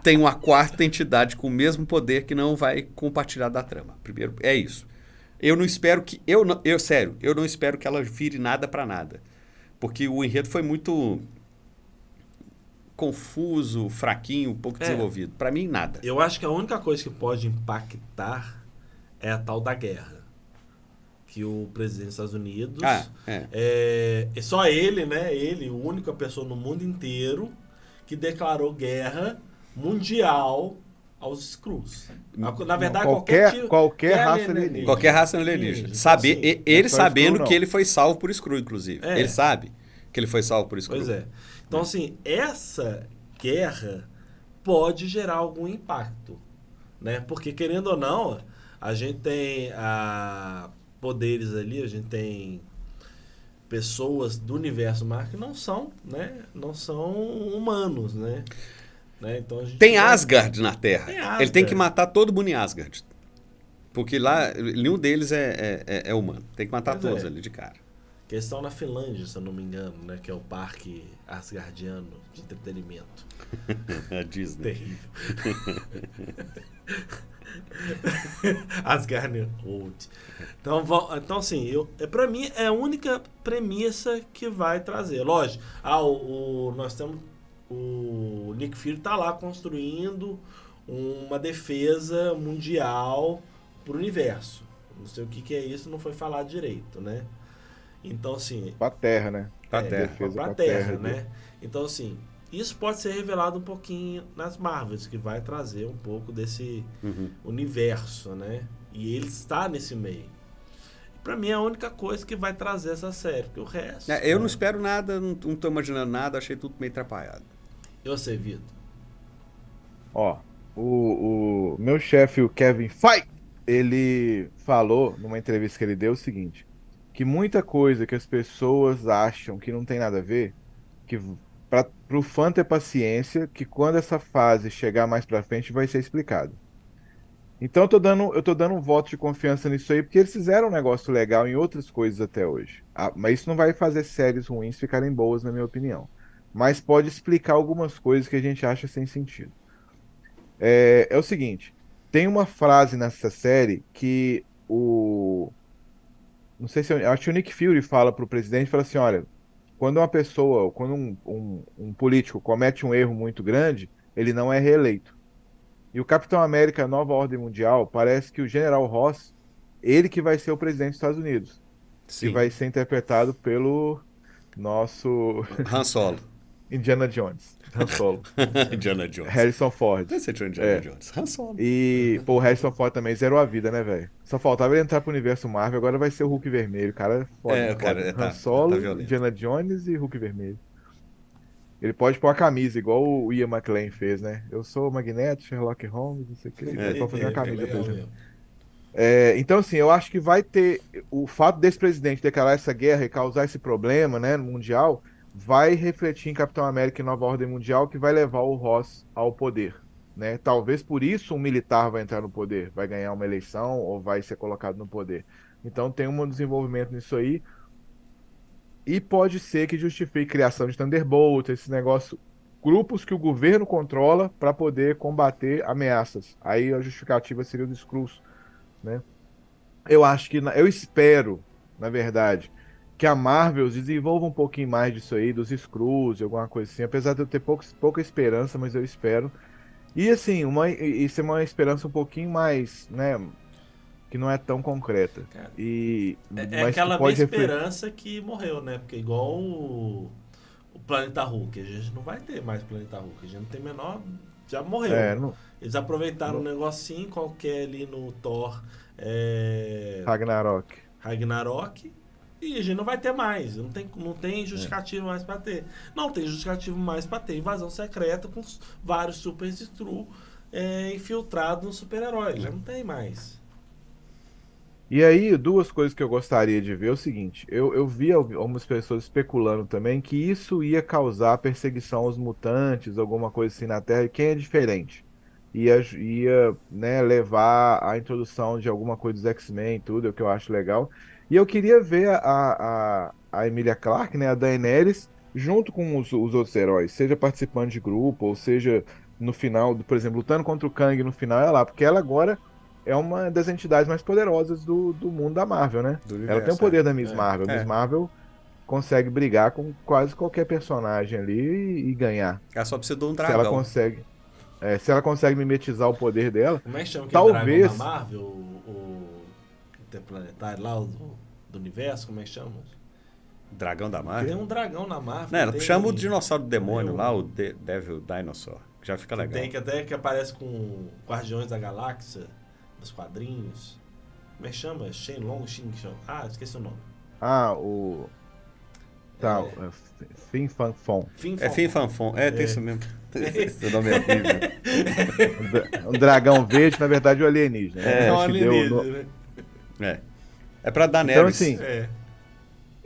E: tem uma quarta entidade com o mesmo poder que não vai compartilhar da trama. Primeiro, é isso. Eu não espero que... Sério, eu não espero que ela vire nada pra nada. Porque o enredo foi muito confuso, fraquinho, pouco desenvolvido. Pra mim, nada.
D: Eu acho que a única coisa que pode impactar é a tal da guerra. Que o presidente dos Estados Unidos... é só ele, né? Ele, a única pessoa no mundo inteiro que declarou guerra mundial aos Skrulls. Na verdade,
F: qualquer raça alienígena.
E: Qualquer raça alienígena.
D: Assim,
E: Ele
F: só
E: sabendo
F: Skrull,
E: que
F: não.
E: ele foi salvo por Skrull, inclusive.
D: É.
E: Ele sabe que ele foi salvo por Skrull.
D: Pois é. Então, assim, essa guerra pode gerar algum impacto, né? Porque, querendo ou não, a gente tem poderes ali, a gente tem pessoas do universo Marvel que não são, né? Não são humanos, né? Então, a gente
E: Tem Asgard na Terra.
D: Tem Asgard.
E: Ele tem que matar todo mundo em Asgard. Porque lá, nenhum deles é humano. Tem que matar
D: Pois
E: todos
D: é.
E: ali de cara.
D: Que estão na Finlândia, se eu não me engano, né? Que é o parque asgardiano de entretenimento.
E: A Disney.
D: Terrível. Asgardian World. Então assim, pra mim é a única premissa que vai trazer. Lógico, nós temos o Nick Fury tá lá construindo uma defesa mundial pro universo. Não sei o que é isso, não foi falado direito, né? Então assim,
F: Pra terra, né?
E: Pra Terra.
F: Defesa
D: pra
F: pra
D: terra,
F: terra,
D: né? Então assim, isso pode ser revelado um pouquinho nas Marvels, que vai trazer um pouco desse universo, né? E ele está nesse meio. Pra mim é a única coisa que vai trazer essa série, porque o resto...
E: Eu não espero nada, não tô imaginando nada, achei tudo meio atrapalhado.
D: E você, Vitor?
F: Ó, o meu chefe, o Kevin Feige, ele falou numa entrevista que ele deu o seguinte, que muita coisa que as pessoas acham que não tem nada a ver, que pro fã ter paciência, que quando essa fase chegar mais pra frente vai ser explicado. Então eu tô dando um voto de confiança nisso aí, porque eles fizeram um negócio legal em outras coisas até hoje. Mas isso não vai fazer séries ruins ficarem boas, na minha opinião. Mas pode explicar algumas coisas que a gente acha sem sentido. É o seguinte, tem uma frase nessa série que não sei se eu acho que o Nick Fury fala pro presidente, fala assim, olha, quando uma pessoa, quando um político comete um erro muito grande, ele não é reeleito. E o Capitão América Nova Ordem Mundial, parece que o General Ross, ele que vai ser o presidente dos Estados Unidos.
E: Sim.
F: Que vai ser interpretado pelo nosso
E: Han Solo.
F: Indiana Jones, Han Solo,
E: Indiana Jones.
F: Harrison Ford.
E: Vai ser Indiana Jones. Han Solo.
F: E, pô, o Harrison Ford também zerou a vida, né, velho? Só faltava ele entrar pro universo Marvel, agora vai ser o Hulk Vermelho. O cara é foda.
E: O cara
F: Han Solo,
E: violento.
F: Indiana Jones e Hulk Vermelho. Ele pode pôr a camisa, igual o Ian McKellen fez, né? Eu sou o Magneto, Sherlock Holmes, não sei o que. Ele pode fazer uma camisa pra ele. Então, assim, eu acho que vai ter... O fato desse presidente declarar essa guerra e causar esse problema, né, no Mundial, vai refletir em Capitão América e Nova Ordem Mundial, que vai levar o Ross ao poder, né? Talvez por isso um militar vai entrar no poder, vai ganhar uma eleição ou vai ser colocado no poder. Então tem um desenvolvimento nisso aí. E pode ser que justifique criação de Thunderbolt, esse negócio, grupos que o governo controla para poder combater ameaças. Aí a justificativa seria dos Skrulls, né? Eu espero, na verdade, que a Marvel desenvolva um pouquinho mais disso aí, dos Skrulls, alguma coisa assim. Apesar de eu ter pouca esperança, mas eu espero. E assim, isso é uma esperança um pouquinho mais, né? Que não é tão concreta.
D: Cara,
F: Mas
D: é aquela
F: que pode
D: minha esperança que morreu, né? Porque igual o Planeta Hulk, a gente não vai ter mais Planeta Hulk. A gente não tem menor... Já morreu. Eles aproveitaram um negocinho qualquer ali no Thor Ragnarok e a gente não vai ter mais. Não tem justificativo mais pra ter. Não tem justificativo mais pra ter invasão secreta com vários Super Skrull infiltrados nos super-heróis. Já não tem mais.
F: E aí, duas coisas que eu gostaria de ver é o seguinte, eu vi algumas pessoas especulando também que isso ia causar perseguição aos mutantes, alguma coisa assim na Terra, e quem é diferente? ia, né, levar a introdução de alguma coisa dos X-Men e tudo, é o que eu acho legal. E eu queria ver a Emilia Clarke, né, a Daenerys, junto com os outros heróis, seja participando de grupo, ou seja, no final, por exemplo, lutando contra o Kang no final, ela lá, porque ela agora é uma das entidades mais poderosas do mundo da Marvel, né?
E: Do
F: Ela tem o
E: universo,
F: poder da Miss
D: É.
F: Marvel.
E: É.
F: Miss Marvel consegue brigar com quase qualquer personagem ali e ganhar.
E: Ela só precisa de um
F: Se ela
E: dragão.
F: consegue, se ela consegue mimetizar o poder dela,
D: Como é que chama aquele
F: talvez.
D: dragão da Marvel? O interplanetário lá, do universo, como é que chama?
E: Dragão da
D: Tem
E: Marvel.
D: um dragão na Marvel.
E: Não, ela
D: tem-
E: chama o dinossauro do demônio
D: tem
E: lá, o Devil Dinosaur. Que já fica legal.
D: Tem que até que aparece com Guardiões da Galáxia, nos quadrinhos. Como é que chama? Shenlong, Xinxiang. Ah, esqueci o nome.
F: O. Tá, Fin Fan Fon.
E: É Fin Fan Fon. Tem isso mesmo. Esse nome é horrível.
F: Um dragão verde, na verdade, o alienígena. né?
D: Não,
F: Acho que deu
D: alienígena,
F: no-
D: né?
E: É pra dar
F: Então,
E: neves.
F: assim,
D: É.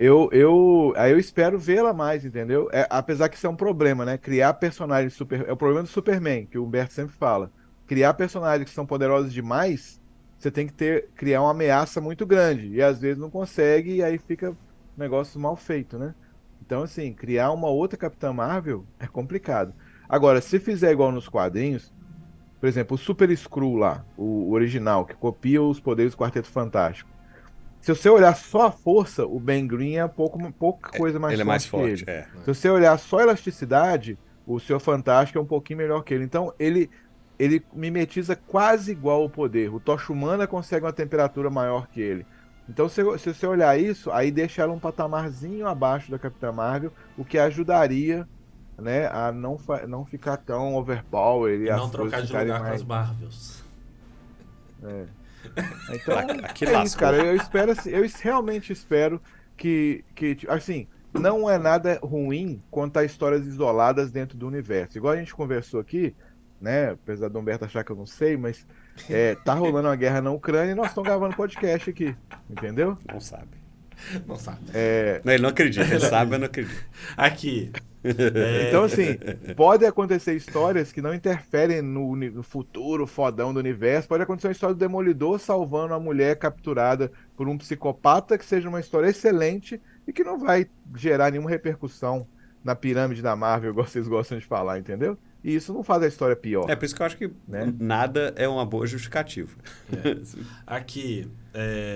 F: Aí eu espero vê-la mais, entendeu? Apesar que isso é um problema, né? Criar personagens super. É o problema do Superman, que o Humberto sempre fala. Criar personagens que são poderosos demais, você tem que criar uma ameaça muito grande. E às vezes não consegue, e aí fica um negócio mal feito, né? Então, assim, criar uma outra Capitã Marvel é complicado. Agora, se fizer igual nos quadrinhos, por exemplo, o Super Skrull lá, o original, que copia os poderes do Quarteto Fantástico. Se você olhar só a força, o Ben Green é pouca coisa mais
E: Ele é mais
F: forte
E: forte,
F: que ele.
E: é.
F: Se você olhar só a elasticidade, o Senhor Fantástico é um pouquinho melhor que ele. Então, ele mimetiza quase igual o poder. O Tocha Humana consegue uma temperatura maior que ele. Então, se você olhar isso, aí deixa ela um patamarzinho abaixo da Capitã Marvel, o que ajudaria, né, a não ficar tão overpower
D: E
F: e as
D: não trocar
F: coisas
D: de
F: ficarem
D: lugar com
F: mais...
D: as Marvels.
F: Então,
E: Aqui
F: é isso,
E: lascou.
F: cara. Eu espero, assim, realmente espero que, assim, não é nada ruim quanto a histórias isoladas dentro do universo. Igual a gente conversou aqui, né? Apesar do Humberto achar que eu não sei, mas tá rolando uma guerra na Ucrânia e nós estamos gravando podcast aqui, entendeu?
E: Não sabe.
D: Não sabe.
E: Não, ele não acredita. Ele sabe, mas não acredita.
D: Aqui.
F: Então, assim, pode acontecer histórias que não interferem no futuro fodão do universo. Pode acontecer uma história do Demolidor salvando a mulher capturada por um psicopata, que seja uma história excelente e que não vai gerar nenhuma repercussão na pirâmide da Marvel, igual vocês gostam de falar, entendeu? E isso não faz a história pior.
E: É por isso que eu acho que
F: Né?
E: nada é uma boa justificativa.
D: Aqui,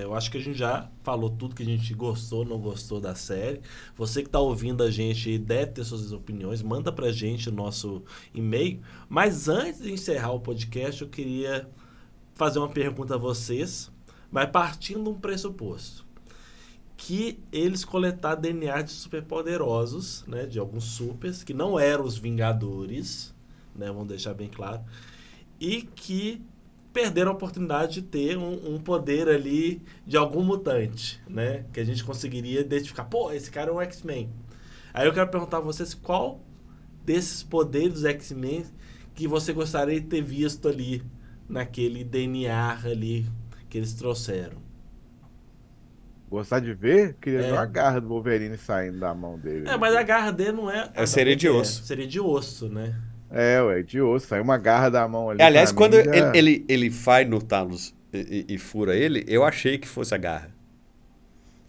D: eu acho que a gente já falou tudo que a gente gostou, não gostou da série. Você que está ouvindo a gente deve ter suas opiniões, manda pra gente o nosso e-mail. Mas antes de encerrar o podcast, eu queria fazer uma pergunta a vocês, mas partindo de um pressuposto. Que eles coletaram DNA de superpoderosos, né, de alguns supers, que não eram os Vingadores, né, vamos deixar bem claro, e que perderam a oportunidade de ter um poder ali de algum mutante, né, que a gente conseguiria identificar, pô, esse cara é um X-Men. Aí eu quero perguntar a vocês qual desses poderes dos X-Men que você gostaria de ter visto ali, naquele DNA ali que eles trouxeram.
F: Gostar de ver? Queria
D: É.
F: ver a garra do Wolverine saindo da mão dele.
D: Mas a garra dele não é...
E: Seria de osso.
D: Seria de osso, né?
F: Ué, de osso. Saiu uma garra da mão ali.
E: Aliás,
F: pra
E: quando
F: mim, já-
E: ele vai no Talos e fura ele, eu achei que fosse a garra.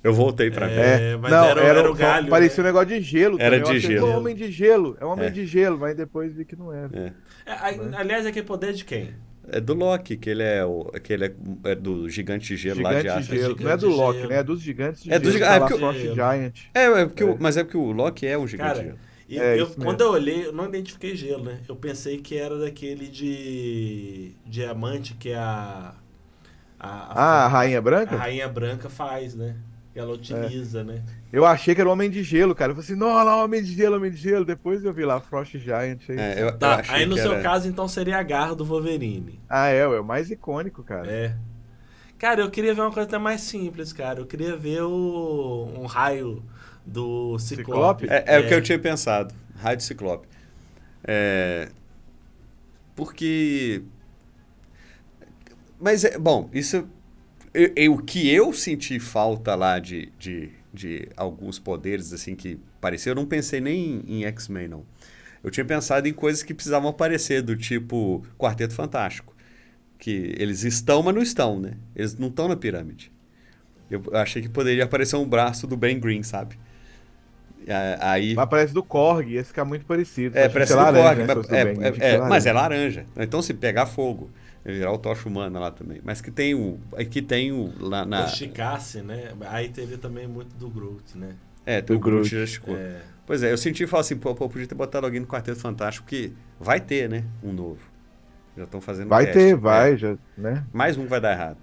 E: Eu voltei pra ver.
D: Mas
F: não,
D: era o galho,
F: parecia
D: né?
F: um negócio de gelo.
E: Era
F: também. Eu
E: de
F: achei,
E: gelo.
F: "Pô, homem de gelo. É um homem
E: É.
F: de gelo", mas depois vi que não era.
D: Aliás, aquele poder de quem?
E: É do Loki, que ele é do gigante de gelo lá de
F: Gigante de
E: Asgard.
F: gelo. Não é do
D: Gigante de
F: Loki,
D: gelo.
F: né? É dos gigantes de
E: É dos
F: gelo.
E: gigantes-
F: Tá lá,
E: porque
F: Frost
D: eu-
F: Giant.
E: Mas é porque o Loki é um gigante de
D: Cara,
E: gelo.
F: Isso
D: quando
F: mesmo.
D: eu olhei, eu não identifiquei gelo, né? Eu pensei que era daquele de diamante que a
F: A Rainha
D: a
F: Branca?
D: Rainha Branca faz, né? Que ela utiliza, né?
F: Eu achei que era o Homem de Gelo, cara. Eu falei assim, não, lá, Homem de Gelo, Homem de Gelo. Depois eu vi lá, Frost Giant. Aí.
E: Eu
D: Tá,
E: achei
D: aí no
E: que
D: seu
E: era-
D: caso, então, seria a garra do Wolverine.
F: Ué, o mais icônico, cara.
D: É. Cara, eu queria ver uma coisa até mais simples, cara. Eu queria ver um raio do Ciclope.
F: Ciclope?
E: É o que eu tinha pensado. Raio de Ciclope. Porque... Mas, bom, isso... O que eu senti falta lá de alguns poderes, assim, que pareciam... Eu não pensei nem em X-Men, não. Eu tinha pensado em coisas que precisavam aparecer, do tipo Quarteto Fantástico. Que eles estão, mas não estão, né? Eles não estão na pirâmide. Eu achei que poderia aparecer um braço do Ben Green, sabe? Aí...
F: Mas parece do Korg, ia ficar muito parecido.
E: É,
F: Acho que
E: parece
F: ser
E: do
F: laranja,
E: Korg,
F: né, se fosse do Ben, tinha que ser
E: mas
F: laranja.
E: é laranja. Então, se pegar fogo, ele virar o Tocha Humana lá também. Mas que tem o... lá na...
D: Se esticasse, né? Aí teria também muito do Groot, né?
E: Tem o Groot
F: Groot.
E: já esticou. Pois é, eu senti e falei assim, pô, podia ter botado alguém no Quarteto Fantástico, que vai ter, né? Um novo. Já estão fazendo
F: Vai
E: teste.
F: ter, vai, já, né?
E: Mais um vai dar errado.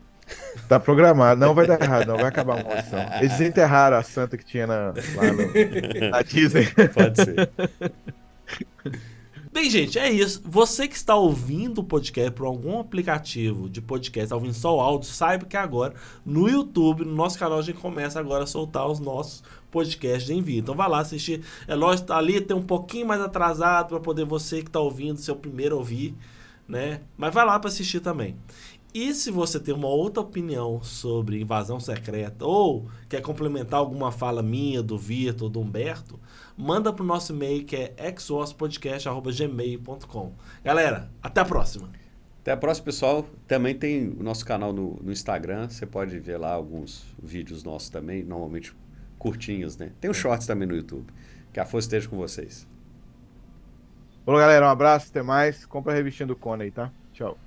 F: Tá programado. Não vai dar errado, não. Vai acabar a maldição. Eles desenterraram a santa que tinha lá na Disney.
E: Pode ser.
D: Bem, gente, é isso. Você que está ouvindo o podcast por algum aplicativo de podcast, está ouvindo só o áudio, saiba que agora no YouTube, no nosso canal, a gente começa agora a soltar os nossos podcasts de envio. Então vai lá assistir. É lógico, tá ali, tem um pouquinho mais atrasado para poder você que está ouvindo, ser o primeiro a ouvir, né? Mas vai lá para assistir também. E se você tem uma outra opinião sobre Invasão Secreta ou quer complementar alguma fala minha, do Vitor ou do Humberto, manda pro nosso e-mail que é exorspodcast@gmail.com. Galera, até a próxima.
E: Até a próxima, pessoal. Também tem o nosso canal no Instagram. Você pode ver lá alguns vídeos nossos também, normalmente curtinhos, né? Tem os shorts também no YouTube. Que a força esteja com vocês.
F: Falou, galera. Um abraço, até mais. Compra a revistinha do Conan aí, tá? Tchau.